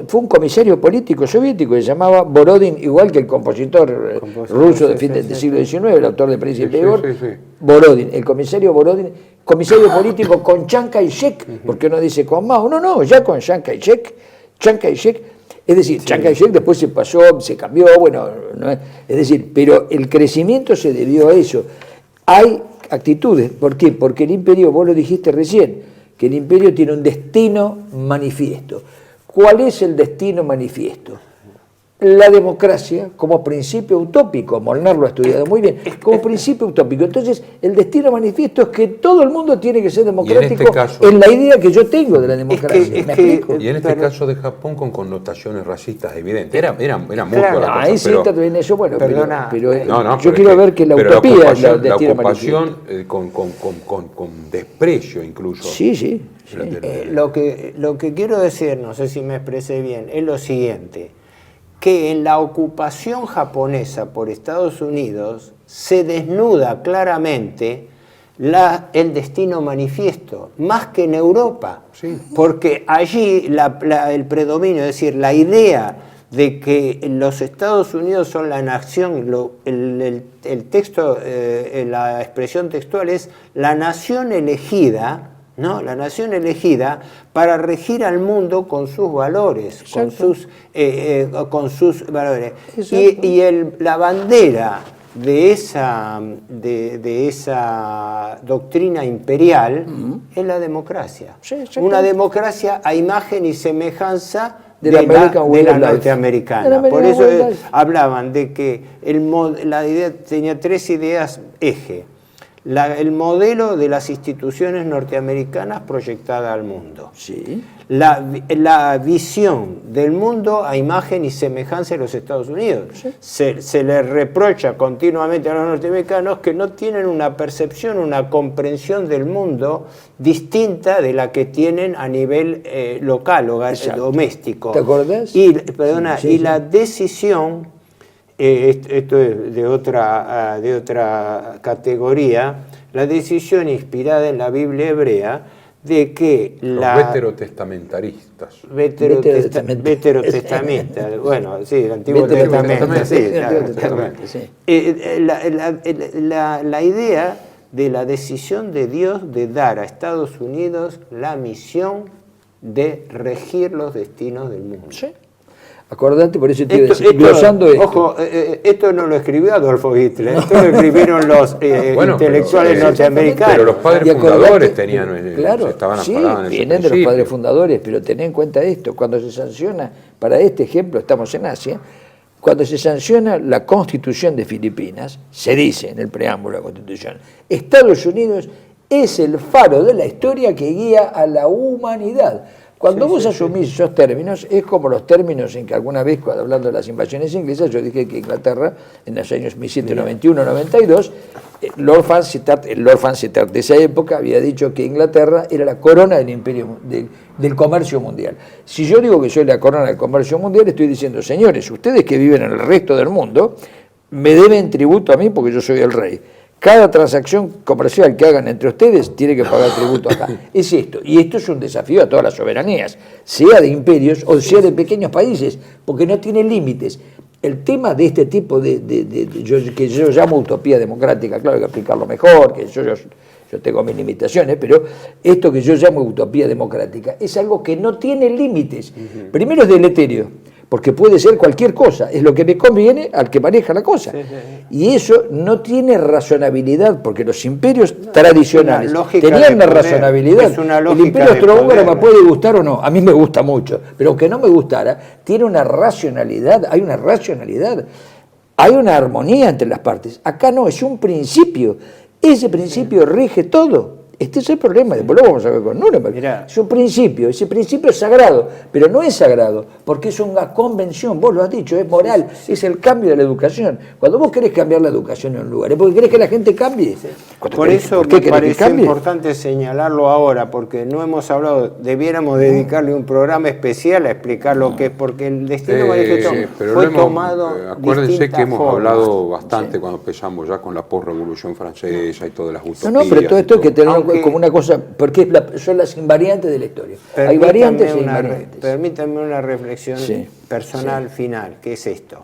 fue un comisario político soviético que se llamaba Borodin, igual que el compositor ruso del siglo XIX, el autor de Príncipe Igor, Borodin, el comisario Borodin, comisario político con Chiang Kai-shek, porque uno dice con Mao, no, ya con Chiang Kai-shek, es decir, Chiang Kai-shek después se cambió, es decir, pero el crecimiento se debió a eso. Hay actitudes, ¿por qué? Porque el imperio, vos lo dijiste recién, que el imperio tiene un destino manifiesto. ¿Cuál es el destino manifiesto? La democracia como principio utópico. Molnar lo ha estudiado muy bien, como principio utópico. Entonces, el destino manifiesto es que todo el mundo tiene que ser democrático en la idea que yo tengo de la democracia. ¿Me explico? Y en este caso de Japón con connotaciones racistas evidentes. Era mucho la cosa. Ahí sí también eso, perdona, pero yo quiero ver que la utopía es el destino ocupación con desprecio incluso. Sí. Lo que quiero decir, no sé si me expresé bien, es lo siguiente, que en la ocupación japonesa por Estados Unidos se desnuda claramente el destino manifiesto, más que en Europa, porque allí el predominio, es decir, la idea de que los Estados Unidos son la nación, el texto, la expresión textual es la nación elegida No, la nación elegida para regir al mundo con sus valores, con sus valores. La bandera de esa doctrina imperial es la democracia. Sí, una democracia a imagen y semejanza de la norteamericana. Por eso hablaban de que la idea tenía 3 ideas eje. El modelo de las instituciones norteamericanas proyectada al mundo. Sí. La visión del mundo a imagen y semejanza de los Estados Unidos. Sí. Se les reprocha continuamente a los norteamericanos que no tienen una percepción, una comprensión del mundo distinta de la que tienen a nivel local, doméstico. ¿Te acordás? Y la decisión... esto es de otra categoría, la decisión inspirada en la Biblia hebrea de que los veterotestamentaristas. Veterotestamentistas, bueno, sí, el Antiguo Testamento, sí, la idea de la decisión de Dios de dar a Estados Unidos la misión de regir los destinos del mundo. Sí. Acordate, por eso te iba a decir, glosando esto. Ojo, esto no lo escribió Adolfo Hitler, esto lo escribieron los intelectuales norteamericanos. Pero los padres fundadores estaban en vienen de los padres fundadores, pero ten en cuenta esto, cuando se sanciona, para este ejemplo estamos en Asia, cuando se sanciona la Constitución de Filipinas, se dice en el preámbulo de la Constitución, Estados Unidos es el faro de la historia que guía a la humanidad. Cuando vos asumís esos términos, es como los términos en que alguna vez, hablando de las invasiones inglesas, yo dije que Inglaterra, en los años 1791-92, el Lord Fansittart de esa época había dicho que Inglaterra era la corona del imperio, del comercio mundial. Si yo digo que soy la corona del comercio mundial, estoy diciendo, señores, ustedes que viven en el resto del mundo, me deben tributo a mí porque yo soy el rey. Cada transacción comercial que hagan entre ustedes tiene que pagar tributo acá. Es esto. Y esto es un desafío a todas las soberanías, sea de imperios o sea de pequeños países, porque no tiene límites. El tema de este tipo que yo llamo utopía democrática, claro, hay que explicarlo mejor, que yo tengo mis limitaciones, pero esto que yo llamo utopía democrática es algo que no tiene límites. Primero es deleterio, porque puede ser cualquier cosa, es lo que me conviene al que maneja la cosa. Y eso no tiene razonabilidad, porque los imperios tradicionales tenían una razonabilidad. El imperio austrohúngaro me puede gustar o no, a mí me gusta mucho, pero aunque no me gustara, tiene una racionalidad, hay una racionalidad, hay una armonía entre las partes. Acá no, es un principio, ese principio rige todo. Este es el problema, después lo vamos a ver con Nuremberg. Es un principio, ese principio es sagrado, pero no es sagrado, porque es una convención, vos lo has dicho, es moral, es el cambio de la educación. Cuando vos querés cambiar la educación en un lugar, es porque querés que la gente cambie. Por eso me pareció importante señalarlo ahora, porque no hemos hablado, debiéramos dedicarle un programa especial a explicar lo que es, porque el destino manifiesto fue tomado. Acuérdense que hemos hablado bastante cuando empezamos ya con la posrevolución francesa y todas las utopías. No, pero todo esto hay que tener como una cosa, porque son las invariantes de la historia. Hay variantes e invariantes. Permítanme una reflexión personal final, que es esto.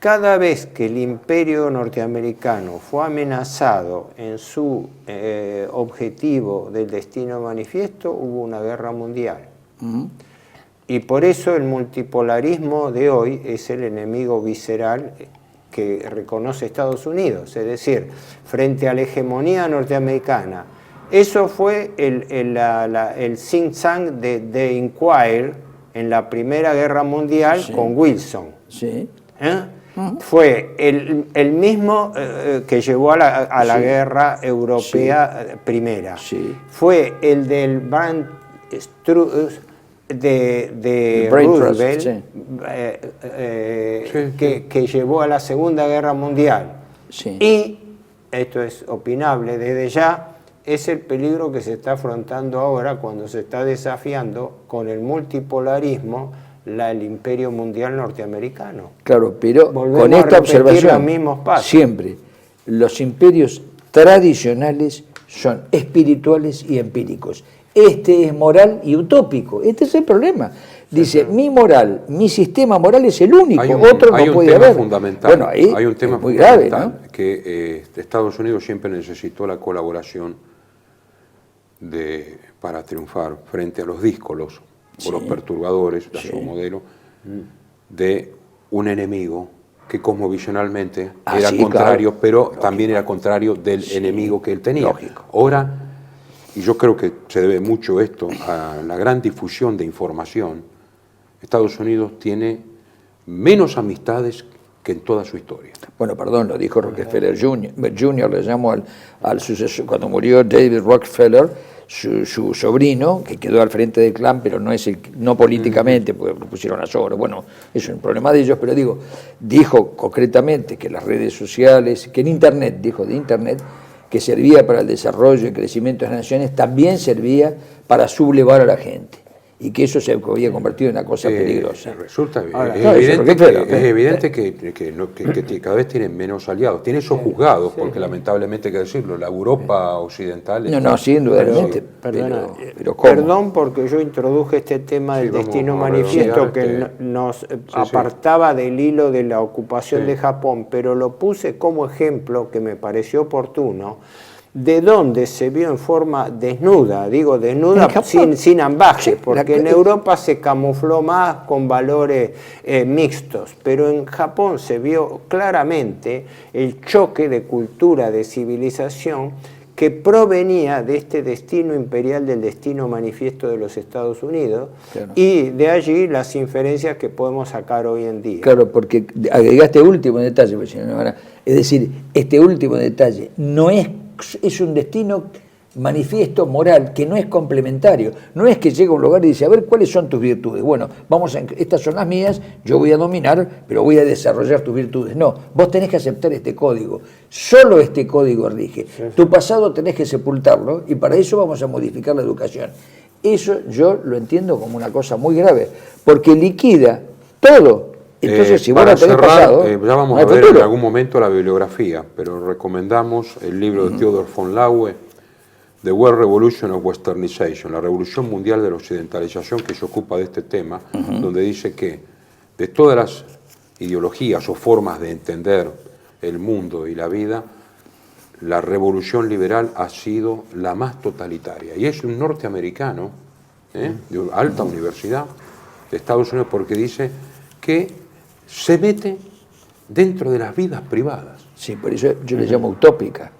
Cada vez que el imperio norteamericano fue amenazado en su objetivo del destino manifiesto, hubo una guerra mundial. Y por eso el multipolarismo de hoy es el enemigo visceral que reconoce Estados Unidos. Es decir, frente a la hegemonía norteamericana, eso fue el think tank de Inquirer en la Primera Guerra Mundial con Wilson. Fue el mismo que llevó a la guerra europea primera. Fue el del Brand de Roosevelt que llevó a la Segunda Guerra Mundial. Y, esto es opinable desde ya, es el peligro que se está afrontando ahora cuando se está desafiando con el multipolarismo el imperio mundial norteamericano. Claro, pero con esta observación, siempre los imperios tradicionales son espirituales y empíricos. Este es moral y utópico. Este es el problema. Dice, mi moral, mi sistema moral es el único, otro no puede haber. Fundamental, hay un tema muy fundamental, grave, ¿no? Que Estados Unidos siempre necesitó la colaboración para triunfar frente a los díscolos o los perturbadores, a su modelo, de un enemigo que cosmovisionalmente era contrario, claro, pero lógico, también era contrario del enemigo que él tenía. Lógico. Ahora, y yo creo que se debe mucho esto a la gran difusión de información, Estados Unidos tiene menos amistades que en toda su historia. Bueno, perdón, lo dijo Rockefeller Jr., le llamó al sucesor, cuando murió David Rockefeller, su sobrino, que quedó al frente del clan, pero no políticamente, porque lo pusieron a sobra. Bueno, eso es un problema de ellos, pero dijo concretamente que las redes sociales, que en Internet, dijo de Internet, que servía para el desarrollo y crecimiento de las naciones, también servía para sublevar a la gente. Y que eso se había convertido en una cosa peligrosa. Resulta es evidente que cada vez tienen menos aliados. Tiene esos juzgados, porque lamentablemente hay que decirlo, la Europa occidental... No, sí, indudablemente. Pero perdón, porque yo introduje este tema del destino manifiesto que nos apartaba del hilo de la ocupación de Japón, pero lo puse como ejemplo que me pareció oportuno, de donde se vio en forma desnuda, digo desnuda sin ambajes, porque en Europa se camufló más con valores mixtos, pero en Japón se vio claramente el choque de cultura, de civilización, que provenía de este destino imperial, del destino manifiesto de los Estados Unidos, claro, y de allí las inferencias que podemos sacar hoy en día. Claro, porque agregaste último detalle, es decir, este último detalle no es un destino manifiesto moral que no es complementario. No es que llega a un lugar y dice, a ver, ¿cuáles son tus virtudes? Bueno, estas son las mías, yo voy a dominar, pero voy a desarrollar tus virtudes. No, vos tenés que aceptar este código. Solo este código rige. Tu pasado tenés que sepultarlo y para eso vamos a modificar la educación. Eso yo lo entiendo como una cosa muy grave, porque liquida todo. Entonces, si para vos no tenés cerrar, pasado, ya vamos a ver en algún momento la bibliografía, pero recomendamos el libro de Theodor von Laue, The World Revolution of Westernization, la revolución mundial de la occidentalización, que se ocupa de este tema, donde dice que de todas las ideologías o formas de entender el mundo y la vida, la revolución liberal ha sido la más totalitaria. Y es un norteamericano, de alta universidad de Estados Unidos, porque dice que se mete dentro de las vidas privadas. Sí, por eso yo le llamo utópica,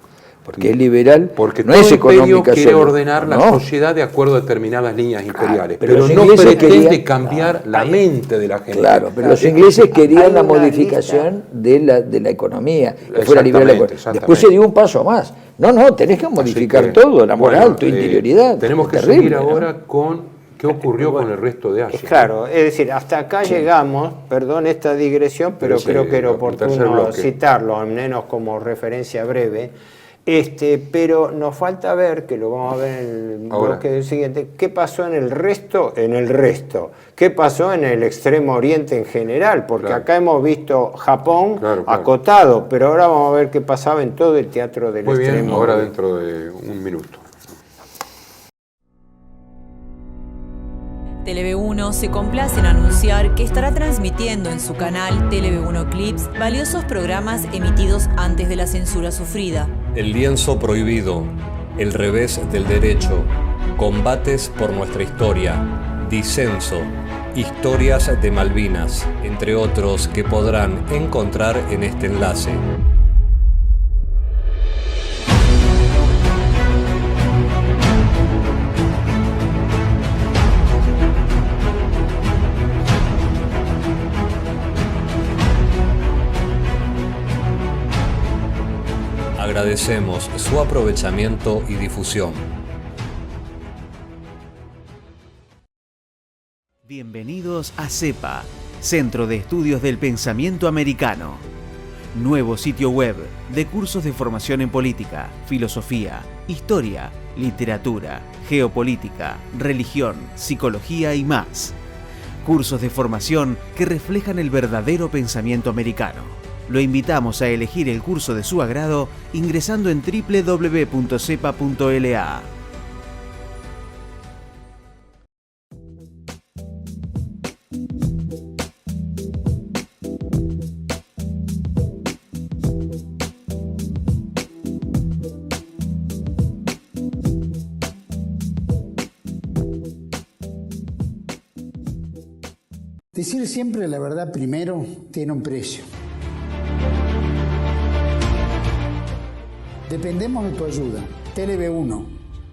porque es liberal, porque no es económica. Quiere ordenar la sociedad de acuerdo a determinadas líneas imperiales, pero no pretende cambiar la mente de la gente. Claro, pero los ingleses querían la modificación de la economía, que fuera liberal. Después se dio un paso más. No, tenés que modificar todo, la moral, tu interioridad. Tenemos que seguir ahora con qué ocurrió con el resto de Asia. Claro, es decir, hasta acá llegamos, perdón esta digresión, pero creo que era oportuno citarlo, al menos como referencia breve. Pero nos falta ver, que lo vamos a ver en el bloque siguiente, qué pasó en el resto, qué pasó en el Extremo Oriente en general, porque acá hemos visto Japón acotado, pero ahora vamos a ver qué pasaba en todo el teatro del Extremo Oriente. Muy bien, ahora dentro de un minuto. TLV1 se complace en anunciar que estará transmitiendo en su canal TLV1 Clips valiosos programas emitidos antes de la censura sufrida. El lienzo prohibido, el revés del derecho, combates por nuestra historia, disenso, historias de Malvinas, entre otros que podrán encontrar en este enlace. Agradecemos su aprovechamiento y difusión. Bienvenidos a CEPA, Centro de Estudios del Pensamiento Americano. Nuevo sitio web de cursos de formación en política, filosofía, historia, literatura, geopolítica, religión, psicología y más. Cursos de formación que reflejan el verdadero pensamiento americano. Lo invitamos a elegir el curso de su agrado ingresando en www.cepa.la. Decir siempre la verdad primero tiene un precio. Dependemos de tu ayuda. TLV1,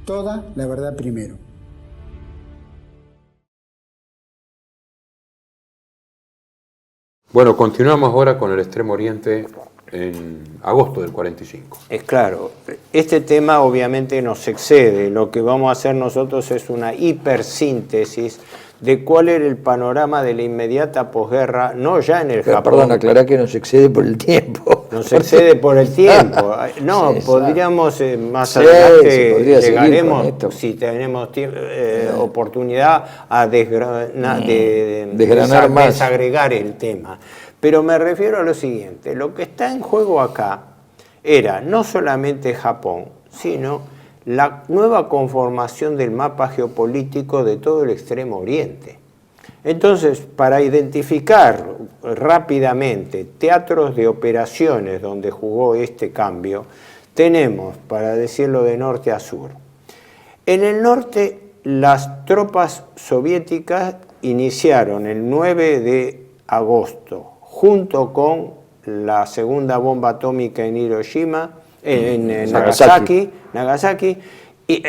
toda la verdad primero. Bueno, continuamos ahora con el Extremo Oriente en agosto del 45. Es claro, este tema obviamente nos excede. Lo que vamos a hacer nosotros es una hipersíntesis de cuál era el panorama de la inmediata posguerra, no ya en el Japón. Perdón, aclará que nos excede por el tiempo. Nos excede por el tiempo. No, sí, podríamos más sí, adelante llegaremos, si tenemos oportunidad, a desagregar el tema. Pero me refiero a lo siguiente, lo que está en juego acá era no solamente Japón, sino la nueva conformación del mapa geopolítico de todo el Extremo Oriente. Entonces, para identificar rápidamente teatros de operaciones donde jugó este cambio, tenemos, para decirlo de norte a sur, en el norte las tropas soviéticas iniciaron el 9 de agosto, junto con la segunda bomba atómica en Hiroshima, en Nagasaki, y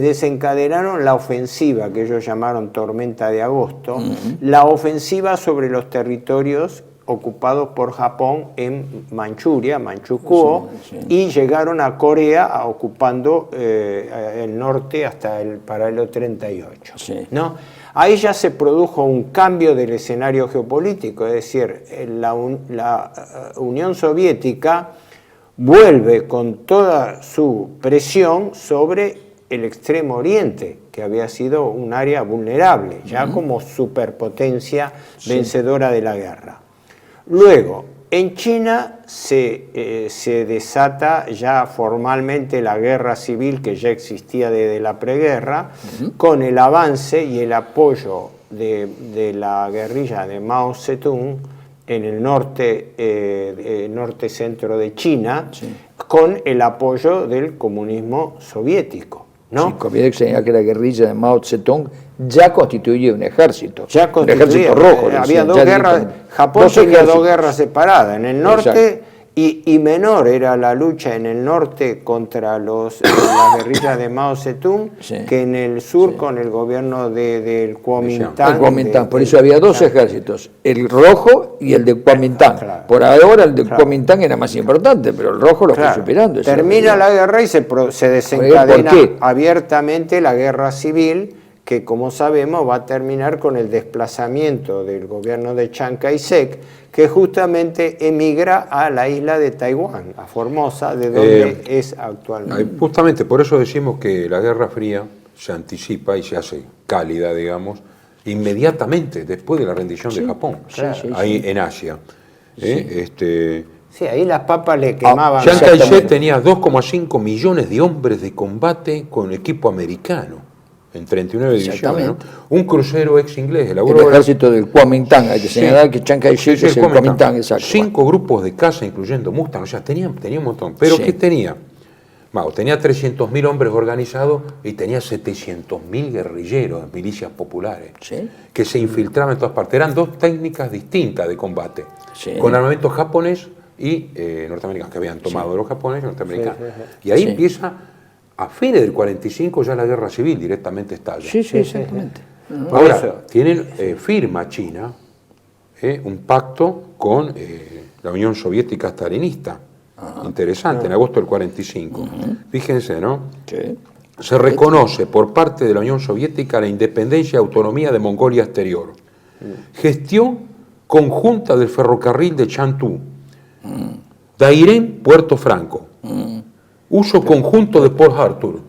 desencadenaron la ofensiva que ellos llamaron Tormenta de Agosto, la ofensiva sobre los territorios ocupados por Japón en Manchuria, Manchukuo, y llegaron a Corea ocupando el norte hasta el paralelo 38. Sí. ¿No? Ahí ya se produjo un cambio del escenario geopolítico, es decir, la Unión Soviética vuelve con toda su presión sobre el Extremo Oriente, que había sido un área vulnerable, ya como superpotencia vencedora de la guerra. Luego, en China se desata ya formalmente la guerra civil que ya existía desde la preguerra, con el avance y el apoyo de la guerrilla de Mao Zedong en el norte-centro de China, con el apoyo del comunismo soviético, ¿no? Sí, conviene que señalar que la guerrilla de Mao Zedong ya constituye un ejército. Un ejército rojo. Había dos guerras, Japón tenía dos guerras separadas, en el norte y menor era la lucha en el norte contra las guerrillas de Mao Zedong que en el sur con el gobierno del Kuomintang. Por eso había dos ejércitos, el rojo y el de Kuomintang. Claro. Por ahora el de Kuomintang era más importante, pero el rojo lo fue superando. Termina la guerra y se desencadena abiertamente la guerra civil, que como sabemos va a terminar con el desplazamiento del gobierno de Chiang Kai-shek, que justamente emigra a la isla de Taiwán, a Formosa, de donde es actualmente. Justamente por eso decimos que la Guerra Fría se anticipa y se hace cálida, digamos, inmediatamente después de la rendición de Japón, ahí en Asia. Sí, ahí las papas le quemaban. Chiang Kai-shek tenía 2,5 millones de hombres de combate con equipo americano. En 39 divisiones, ¿no? Un crucero ex inglés, el ejército del Kuomintang, hay que señalar que Chiang Kai-shek es el Kuomintang, exacto. 5 grupos de caza, incluyendo Mustang, o sea, tenía un montón. Pero ¿qué tenía? Bueno, tenía 300.000 hombres organizados y tenía 700.000 guerrilleros, milicias populares, que se infiltraban en todas partes. Eran dos técnicas distintas de combate, con armamento japonés y norteamericanos, que habían tomado los japoneses y norteamericanos. Y ahí empieza... A fines del 45 ya la guerra civil directamente estalla. Sí, exactamente. Ahora, firma China un pacto con la Unión Soviética Stalinista. Interesante, en agosto del 45. Fíjense, ¿no? Se reconoce por parte de la Unión Soviética la independencia y autonomía de Mongolia Exterior. Gestión conjunta del ferrocarril de Chantu. Dairén, Puerto Franco. Uso conjunto de Port Arthur.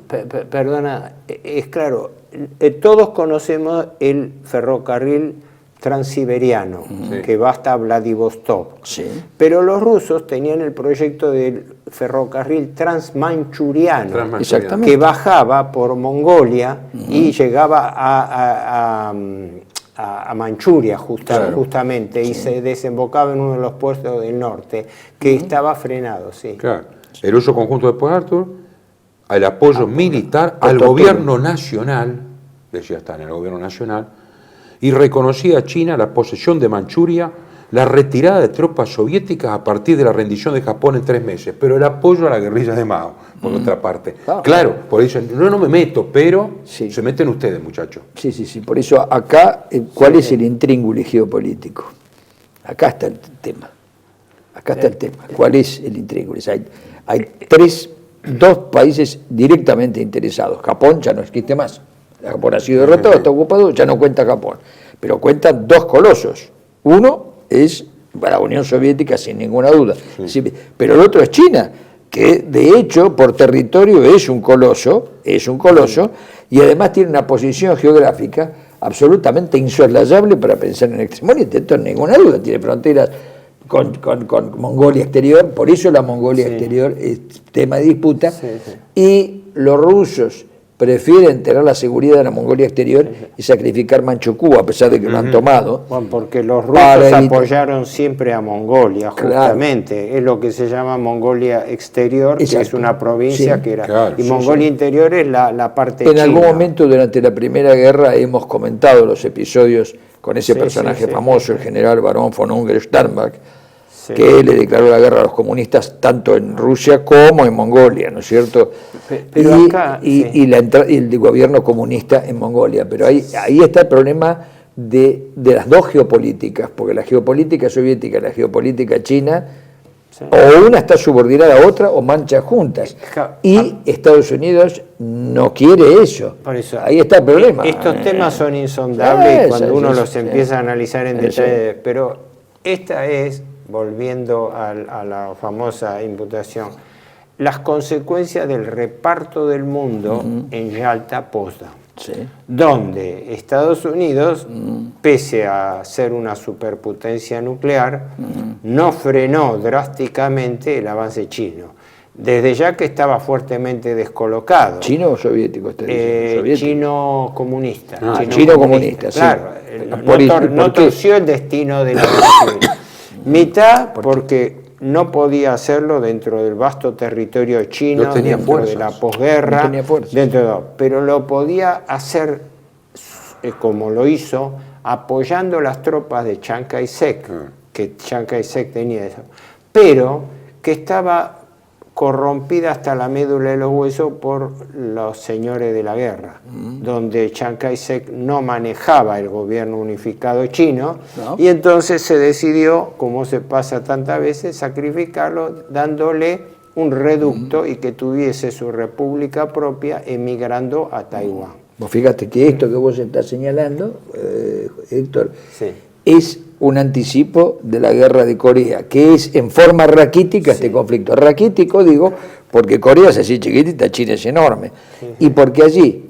Perdona, es claro, todos conocemos el ferrocarril transiberiano, que va hasta Vladivostok. Pero los rusos tenían el proyecto del ferrocarril transmanchuriano, que bajaba por Mongolia y llegaba a Manchuria justamente, y se desembocaba en uno de los puertos del norte, que estaba frenado. Claro. El uso conjunto de Port Arthur, el apoyo militar al gobierno nacional, decía Stalin, al gobierno nacional, y reconocía a China la posesión de Manchuria, la retirada de tropas soviéticas a partir de la rendición de Japón en 3 meses, pero el apoyo a la guerrilla de Mao, por otra parte. Claro, por eso no me meto, pero se meten ustedes, muchachos. Sí. Por eso acá, ¿cuál es el intríngulis geopolítico? Acá está el tema. Acá está el tema. ¿Cuál es el intríngulis? Hay 2 países directamente interesados. Japón ya no existe más. Japón ha sido derrotado, está ocupado, ya no cuenta Japón. Pero cuentan 2 colosos. Uno es la Unión Soviética, sin ninguna duda. Sí, pero el otro es China, que de hecho por territorio es un coloso, y además tiene una posición geográfica absolutamente insoslayable para pensar en el Extremo Oriente. Esto sin ninguna duda, tiene fronteras con Mongolia Exterior, por eso la Mongolia Exterior es tema de disputa, y los rusos prefieren tener la seguridad de la Mongolia Exterior y sacrificar Manchukuo, a pesar de que lo han tomado. Bueno, porque los rusos apoyaron siempre a Mongolia, justamente. Es lo que se llama Mongolia Exterior, que es una provincia que era... Claro, y Mongolia Interior es la parte china. En algún momento durante la Primera Guerra hemos comentado los episodios con ese personaje famoso, el general Barón von Ungern-Sternberg, que le declaró la guerra a los comunistas tanto en Rusia como en Mongolia, ¿no es cierto? Pero acá, y el gobierno comunista en Mongolia. Pero ahí está el problema de las 2 geopolíticas, porque la geopolítica soviética y la geopolítica china, o una está subordinada a otra o manchan juntas. Y Estados Unidos no quiere eso. Por eso ahí está el problema. Estos temas son insondables cuando uno los empieza a analizar en detalle, pero esta es... volviendo a la famosa imputación, las consecuencias del reparto del mundo en Yalta-Potsdam, donde Estados Unidos, pese a ser una superpotencia nuclear, no frenó drásticamente el avance chino. Desde ya que estaba fuertemente descolocado. ¿Chino o soviético? Chino comunista. Chino comunista, claro. No torció el destino de la guerra. Mitad porque no podía hacerlo dentro del vasto territorio chino, dentro de la posguerra, pero lo podía hacer como lo hizo, apoyando las tropas de Chiang Kai-shek, que Chiang Kai-shek tenía eso, pero que estaba corrompida hasta la médula de los huesos por los señores de la guerra, donde Chiang Kai-shek no manejaba el gobierno unificado chino, y entonces se decidió, como se pasa tantas veces, sacrificarlo dándole un reducto y que tuviese su república propia emigrando a Taiwán. Vos fíjate que esto que vos estás señalando, Héctor, es un anticipo de la guerra de Corea, que es en forma raquítica este conflicto. Raquítico, digo, porque Corea es así chiquitita, China es enorme. Y porque allí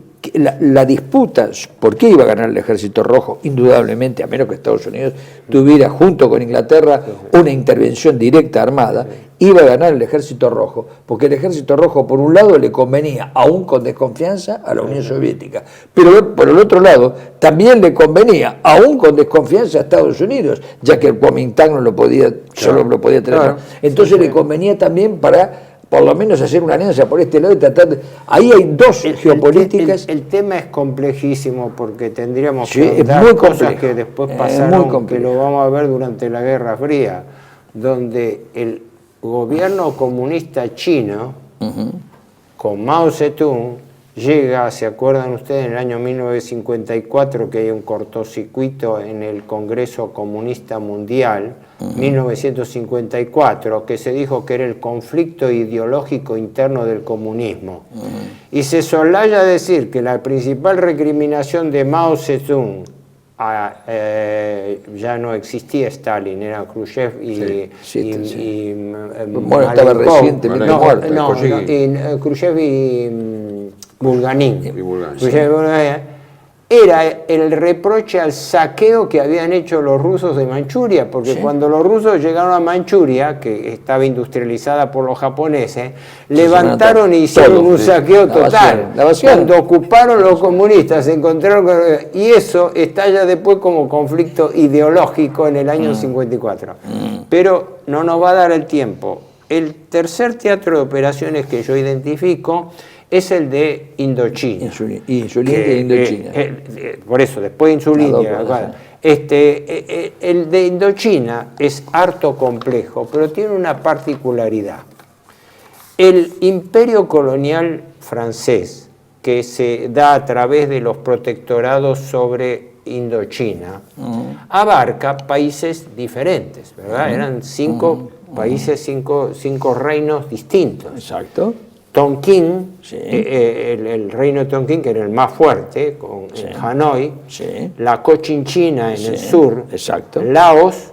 la disputa, ¿por qué iba a ganar el Ejército Rojo? Indudablemente, a menos que Estados Unidos tuviera, junto con Inglaterra, una intervención directa armada, iba a ganar el Ejército Rojo, porque el Ejército Rojo, por un lado, le convenía, aún con desconfianza, a la Unión Soviética, pero por el otro lado, también le convenía, aún con desconfianza, a Estados Unidos, ya que el Kuomintang no lo podía, solo lo podía tener. Entonces le convenía también para por lo menos hacer una alianza por este lado y tratar de... Ahí hay 2 geopolíticas. El tema es complejísimo porque tendríamos que dar cosas que después pasaron, que lo vamos a ver durante la Guerra Fría, donde el gobierno comunista chino, con Mao Zedong, llega, ¿se acuerdan ustedes? En el año 1954 que hay un cortocircuito en el Congreso Comunista Mundial, 1954, que se dijo que era el conflicto ideológico interno del comunismo. Y se soslaya decir que la principal recriminación de Mao Zedong, ya no existía Stalin, era Khrushchev bueno, estaba recientemente muerto. Khrushchev y Bulganin. Era el reproche al saqueo que habían hecho los rusos de Manchuria, porque cuando los rusos llegaron a Manchuria, que estaba industrializada por los japoneses, levantaron y hicieron un saqueo total. Cuando ocuparon los comunistas, se encontraron con... Y eso estalla después como conflicto ideológico en el año 54. Pero no nos va a dar el tiempo. El tercer teatro de operaciones que yo identifico es el de Indochina. Insulindia e Indochina. Por eso, después de Insulindia. El de Indochina es harto complejo, pero tiene una particularidad. El imperio colonial francés, que se da a través de los protectorados sobre Indochina, abarca países diferentes, ¿verdad? Eran 5 países, 5 reinos distintos. Exacto. Tonkin, Sí. el reino de Tonkin, que era el más fuerte, en Hanoi, la Cochinchina en el sur, exacto. Laos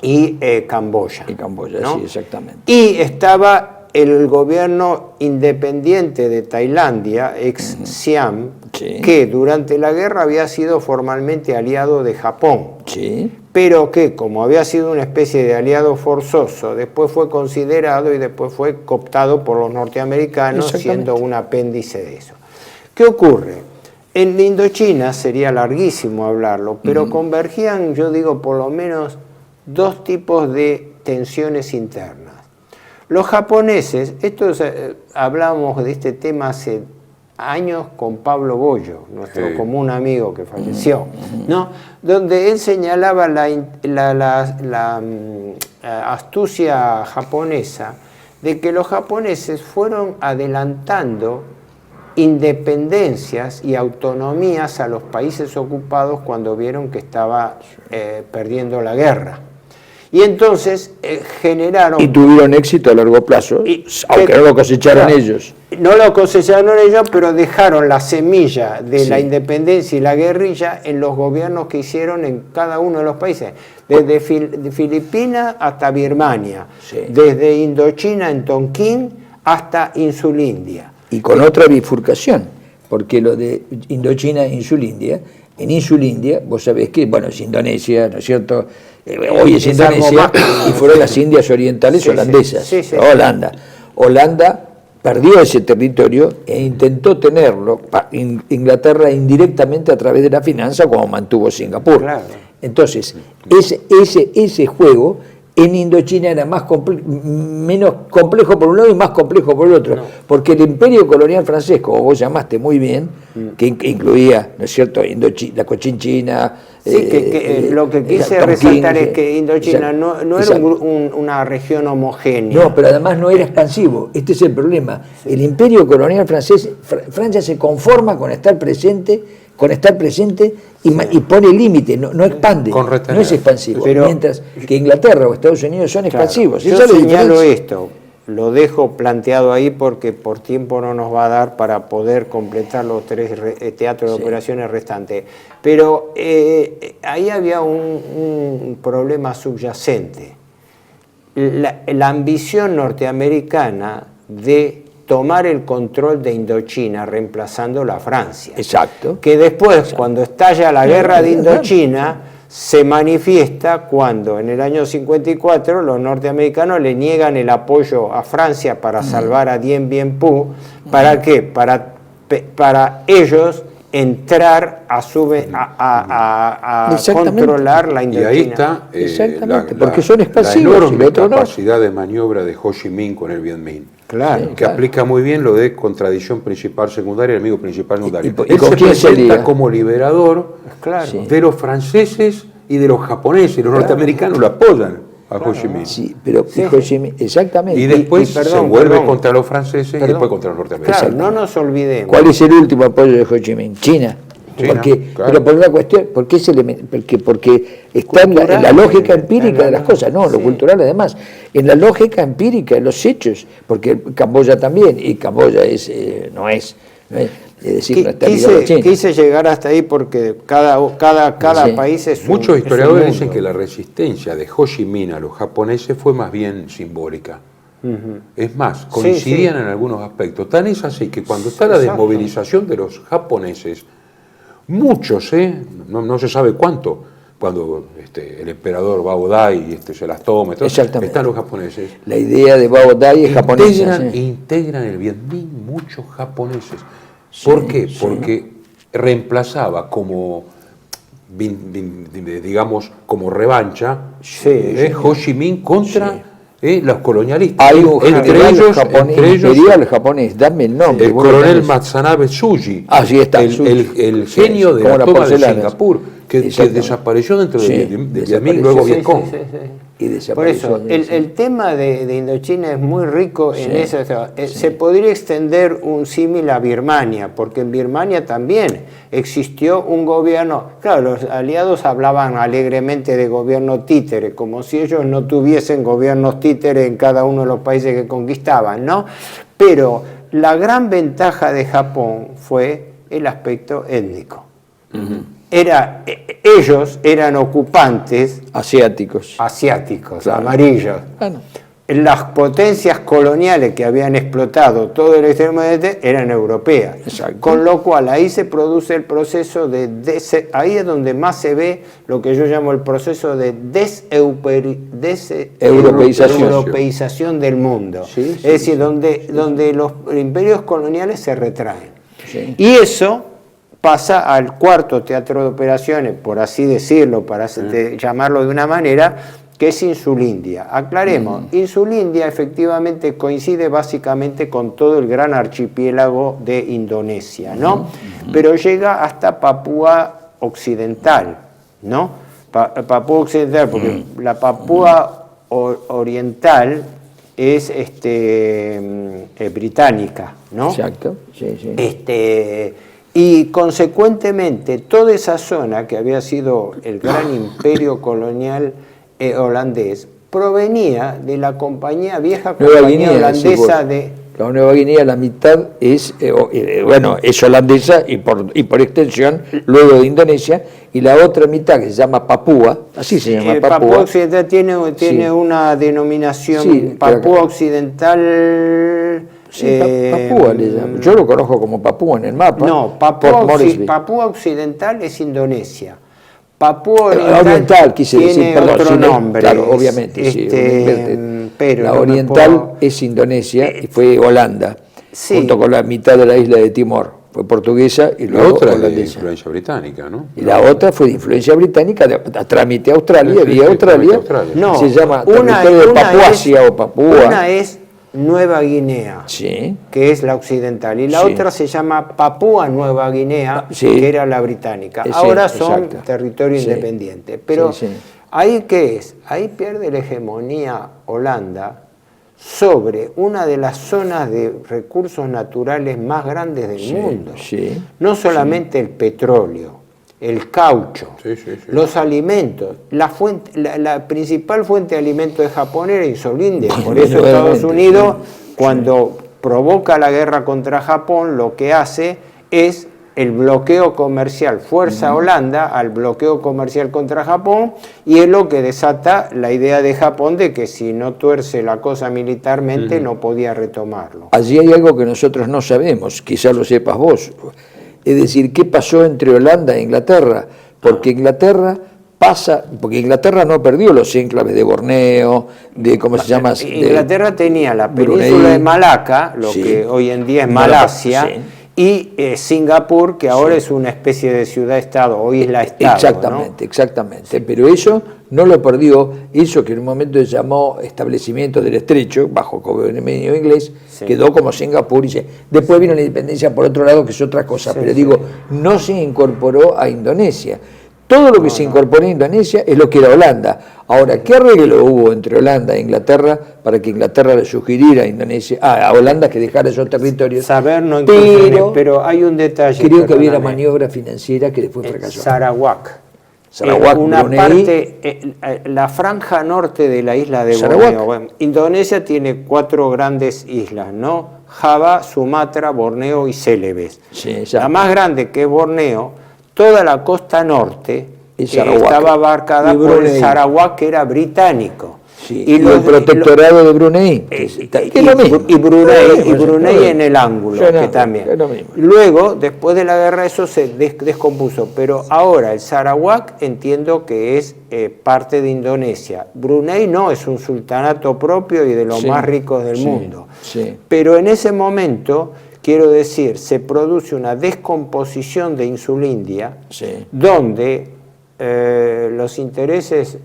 y Camboya. Y Camboya, ¿no? sí, exactamente. Y estaba el gobierno independiente de Tailandia, ex Siam, que durante la guerra había sido formalmente aliado de Japón. Pero que, como había sido una especie de aliado forzoso, después fue considerado y después fue cooptado por los norteamericanos, siendo un apéndice de eso. ¿Qué ocurre? En Indochina sería larguísimo hablarlo, pero convergían, yo digo, por lo menos 2 tipos de tensiones internas. Los japoneses, hablamos de este tema hace años con Pablo Bollo, nuestro común amigo que falleció, ¿no? Donde él señalaba la astucia japonesa de que los japoneses fueron adelantando independencias y autonomías a los países ocupados cuando vieron que estaba perdiendo la guerra. Y entonces generaron... Y tuvieron éxito a largo plazo, aunque no lo cosecharon ellos. No lo cosecharon ellos, pero dejaron la semilla de la independencia y la guerrilla en los gobiernos que hicieron en cada uno de los países. Desde Filipinas hasta Birmania, desde Indochina en Tonkin hasta Insulindia. Y con otra bifurcación, porque lo de Indochina e Insulindia, en Insulindia, vos sabés que, bueno, es Indonesia, ¿no es cierto? Hoy es Indonesia, y fueron las Indias Orientales holandesas, Holanda. Holanda perdió ese territorio e intentó tenerlo, Inglaterra indirectamente a través de la finanza, como mantuvo Singapur. Claro. Entonces, ese juego en Indochina era menos complejo por un lado y más complejo por el otro, porque el imperio colonial francés, como vos llamaste muy bien, que incluía, ¿no es cierto?, la Cochinchina. Lo que quise resaltar es que Indochina no era una región homogénea. No, pero además no era expansivo. Este es el problema. El imperio colonial francés, Francia se conforma con estar presente y pone límite, no expande, no es expansivo. Pero, mientras que Inglaterra o Estados Unidos son expansivos. Yo señalo esto, lo dejo planteado ahí porque por tiempo no nos va a dar para poder completar los 3 teatros de operaciones restantes. Pero ahí había un problema subyacente. La ambición norteamericana de tomar el control de Indochina reemplazando a Francia. Exacto. Que después, cuando estalla la guerra de Indochina, se manifiesta cuando en el año 54 los norteamericanos le niegan el apoyo a Francia para salvar a Dien Bien Phu. ¿Para qué? Para ellos entrar a controlar la Indochina. Y ahí está porque son expansivos, la enorme capacidad de maniobra de Ho Chi Minh con el Viet Minh. Claro, que aplica muy bien lo de contradicción principal secundaria, enemigo principal secundario. ¿Y Él se presenta sería? como liberador de los franceses y de los japoneses. Los norteamericanos lo apoyan a Ho Chi Minh. Sí, pero Ho Chi Minh, exactamente. Y después se vuelve contra los franceses y después contra los norteamericanos. Claro, no nos olvidemos. ¿Cuál es el último apoyo de Ho Chi Minh? China. Pero por una cuestión, porque está en la lógica empírica de las cosas, no, lo cultural además, en la lógica empírica de los hechos, porque Camboya también, y Camboya no es decir, no está ligado a China. Quise llegar hasta ahí porque cada país es Muchos historiadores dicen que la resistencia de Ho Chi Minh a los japoneses fue más bien simbólica. Es más, coincidían en algunos aspectos. Tan es así que cuando está la desmovilización de los japoneses, muchos, no se sabe cuánto, cuando el emperador Bao Dai se las toma, están los japoneses. La idea de Bao Dai es japonesa. Integran el Viet Minh muchos japoneses. ¿Por qué? Porque reemplazaba como, digamos, como revancha Ho Chi Minh contra los colonialistas. Hay un general japonés, imperial japonés, dame el nombre. El coronel Matsanabe Tsuji, así está, el genio de la toma de Singapur, que desapareció dentro de Vietnam, luego Vietcong. Por eso, el tema de Indochina es muy rico en eso. Se podría extender un símil a Birmania, porque en Birmania también existió un gobierno. Claro, los aliados hablaban alegremente de gobierno títere, como si ellos no tuviesen gobiernos títere en cada uno de los países que conquistaban, ¿no? Pero la gran ventaja de Japón fue el aspecto étnico. Ellos eran ocupantes asiáticos, claro, amarillos. Bueno. Las potencias coloniales que habían explotado todo el extremo oriente eran europeas. Exacto. Con lo cual ahí se produce el proceso ahí es donde más se ve lo que yo llamo el proceso de deseuropeización del mundo. Es decir, donde los imperios coloniales se retraen. Sí. Y eso pasa al cuarto teatro de operaciones, por así decirlo, para llamarlo de una manera, que es Insulindia. Aclaremos, Insulindia efectivamente coincide básicamente con todo el gran archipiélago de Indonesia, ¿no? Pero llega hasta Papúa Occidental, ¿no? Papúa Occidental, porque la Papúa Oriental es británica, ¿no? Exacto, sí. Y consecuentemente toda esa zona que había sido el gran imperio colonial holandés provenía de la vieja compañía holandesa de... La Nueva Guinea, la mitad es holandesa y por extensión luego de Indonesia, y la otra mitad que se llama Papúa, así se llama Papúa Occidental tiene una denominación, Papúa Occidental... Papúa le llaman. Yo lo conozco como Papúa en el mapa. No, Papúa Occidental es Indonesia. Papúa Oriental quise decir, perdón, otro nombre. Claro, obviamente, pero la oriental es Indonesia y fue Holanda, junto con la mitad de la isla de Timor. Fue portuguesa y luego otra holandesa. de influencia británica, ¿no? Y la otra fue de influencia británica, a trámite a Australia, vía Australia. No, se llama territorio de Papuasia o Papúa. Una es Nueva Guinea, que es la occidental, y la otra se llama Papúa Nueva Guinea, que era la británica. Ahora son territorio independiente. Pero ¿ahí qué es? Ahí pierde la hegemonía Holanda sobre una de las zonas de recursos naturales más grandes del mundo. No solamente el petróleo, el caucho, los alimentos. La principal fuente de alimentos de Japón era Insulindia. Por eso Estados Unidos, cuando provoca la guerra contra Japón, lo que hace es el bloqueo comercial, fuerza a Holanda al bloqueo comercial contra Japón, y es lo que desata la idea de Japón de que si no tuerce la cosa militarmente no podía retomarlo. Allí hay algo que nosotros no sabemos, quizás lo sepas vos. Es decir, ¿qué pasó entre Holanda e Inglaterra? Porque Inglaterra no perdió los enclaves de Borneo, de ¿cómo se llama? Inglaterra tenía la península de Malaca, lo que hoy en día es Malasia, y Singapur, que ahora es una especie de ciudad-estado o isla-estado. Exactamente. Pero eso no lo perdió, eso que en un momento se llamó establecimiento del estrecho, bajo gobierno inglés, quedó como Singapur, y después vino la independencia por otro lado, que es otra cosa, pero digo, no se incorporó a Indonesia. Todo lo que se incorporó a Indonesia es lo que era Holanda. Ahora, ¿qué arreglo hubo entre Holanda e Inglaterra para que Inglaterra le sugiriera a Holanda que dejara esos territorios? Pero hay un detalle. Creo que había una maniobra financiera que después fracasó. Sarawak, una Brunei, parte, la franja norte de la isla de Borneo. Bueno, Indonesia tiene 4 grandes islas, ¿no? Java, Sumatra, Borneo y Celebes. La más grande, que es Borneo, toda la costa norte estaba abarcada por el Sarawak, que era británico. Y el protectorado de Brunei, y Brunei en el ángulo, que también. Luego, después de la guerra, eso se descompuso, pero ahora el Sarawak entiendo que es parte de Indonesia. Brunei no, es un sultanato propio y de los más ricos del mundo. Pero en ese momento, quiero decir, se produce una descomposición de Insulindia, donde los intereses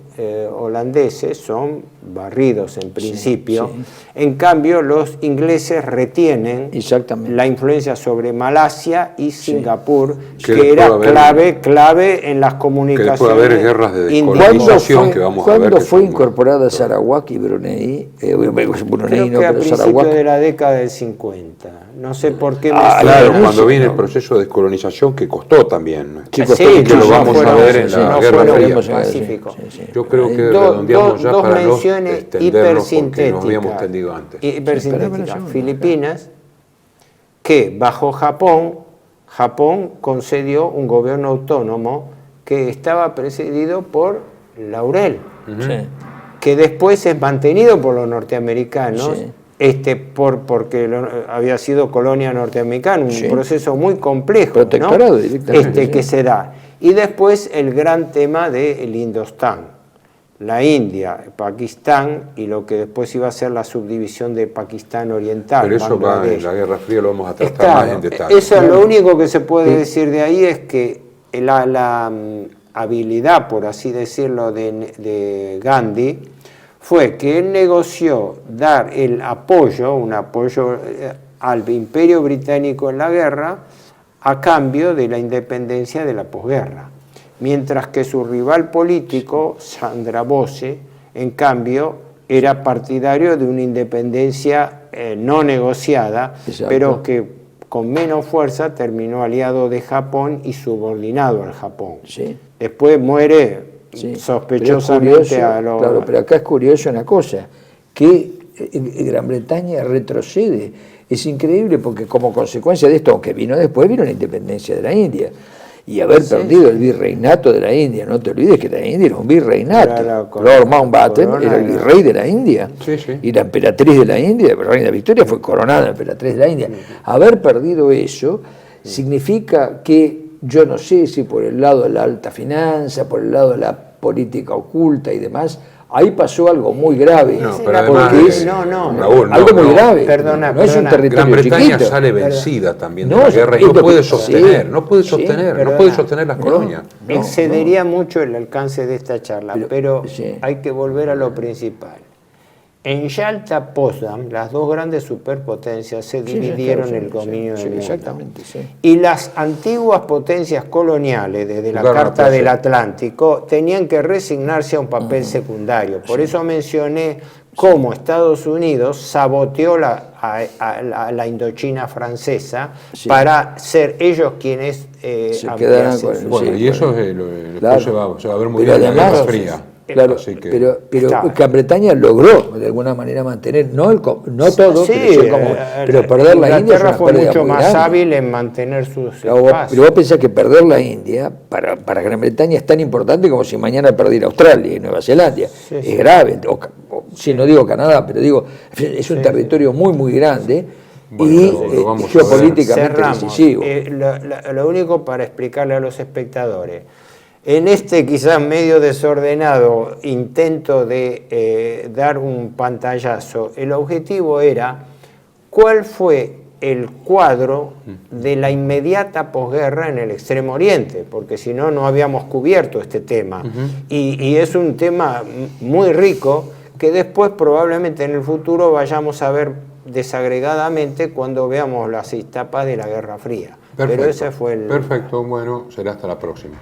holandeses son barridos en principio. sí. En cambio, los ingleses retienen Exactamente. la influencia sobre Malasia y Singapur, Que que era después va a haber- clave en las comunicaciones. Que después va a haber guerras de indias. descolonización que vamos a ver. ¿Cuándo que fue son muy- incorporada Sarawak y Brunei? Brunei Creo no, que a pero principios Sarawak. de la década del 50. No sé por qué me Ah, suena. Claro, Indonesia, cuando viene ¿no? el proceso de descolonización que costó también. Sí, Sí, que lo no vamos a fueron- ver en sí, la no Guerra fueron Fría. el Pacífico. Yo creo que Do- redondeamos ya dos para no menciones extendernos porque nos habíamos hipersintéticas. tendido antes. Hipersintéticas. Filipinas, que bajo Japón concedió un gobierno autónomo que estaba presidido por Laurel, Sí. que después es mantenido por los norteamericanos, Sí. porque había sido colonia norteamericana, un Sí. proceso muy complejo, Protectorado ¿no? directamente, sí. Que se da. Y después el gran tema del Indostán, la India, Pakistán y lo que después iba a ser la subdivisión de Pakistán Oriental. Pero eso va Bangladesh. en la Guerra Fría, lo vamos a Es tratar claro, más en detalle. eso es lo único que se puede decir de ahí, es que la habilidad, por así decirlo, de Gandhi fue que él negoció dar un apoyo al Imperio Británico en la guerra a cambio de la independencia de la posguerra. Mientras que su rival político, Chandra Bose, en cambio, era partidario de una independencia no negociada, Exacto. pero que con menos fuerza terminó aliado de Japón y subordinado al Japón. Sí. Después muere Sí. sospechosamente Pero es curioso, a los... Claro, pero acá es curioso una cosa, que Gran Bretaña retrocede. Es increíble porque como consecuencia de esto, aunque vino después, vino la independencia de la India. Y haber perdido el virreinato de la India, no te olvides que la India era un virreinato. Era la Lord Mountbatten corona era el era- virrey de la India. Sí, sí. Y la emperatriz de la India, la reina Victoria, fue coronada emperatriz de la India. Haber perdido eso significa que, yo no sé si por el lado de la alta finanza, por el lado de la política oculta y demás, ahí pasó algo muy grave. No, Sí, pero la además, política- es Raúl, no, algo muy no. grave. Perdona, no es un perdona. territorio Gran Bretaña chiquito. sale vencida también de No, la guerra y es no lo puede que- sostener, sí, no puede sí, sostener, no perdona. puede sostener las No. colonias. No, Excedería mucho el alcance de esta charla, pero sí. hay que volver a lo principal. En Yalta, Potsdam, las dos grandes superpotencias se dividieron claro, el dominio sí, del mundo. exactamente, sí. Y las antiguas potencias coloniales, desde la Jugaron Carta a del placer. Atlántico, tenían que resignarse a un papel secundario. Por eso mencioné cómo Estados Unidos saboteó la Indochina francesa Sí. para ser ellos quienes Se ampliasen quedaran con- su- Bueno, Sí, y eso bueno. es después Claro. se va a ver muy Pero bien en la Guerra además, Fría. Claro, Así que- pero Está. Gran Bretaña logró de alguna manera mantener, no todo, Sí, pero, pero perder la India es Inglaterra una fue pérdida mucho muy más grande. hábil en mantener sus Pero vos espacios. pensás que perder la India para Gran Bretaña es tan importante como si mañana perdiera Australia y Nueva Zelanda. Es grave. Si no digo Canadá, pero digo, es un territorio muy, muy grande Bueno, y lo vamos a ver. geopolíticamente Cerramos. decisivo. Lo único para explicarle a los espectadores, en este quizás medio desordenado intento de dar un pantallazo, el objetivo era cuál fue el cuadro de la inmediata posguerra en el Extremo Oriente, porque si no, no habíamos cubierto este tema. Y es un tema muy rico que después probablemente en el futuro vayamos a ver desagregadamente cuando veamos las etapas de la Guerra Fría. Pero ese fue el... Perfecto, bueno, será hasta la próxima.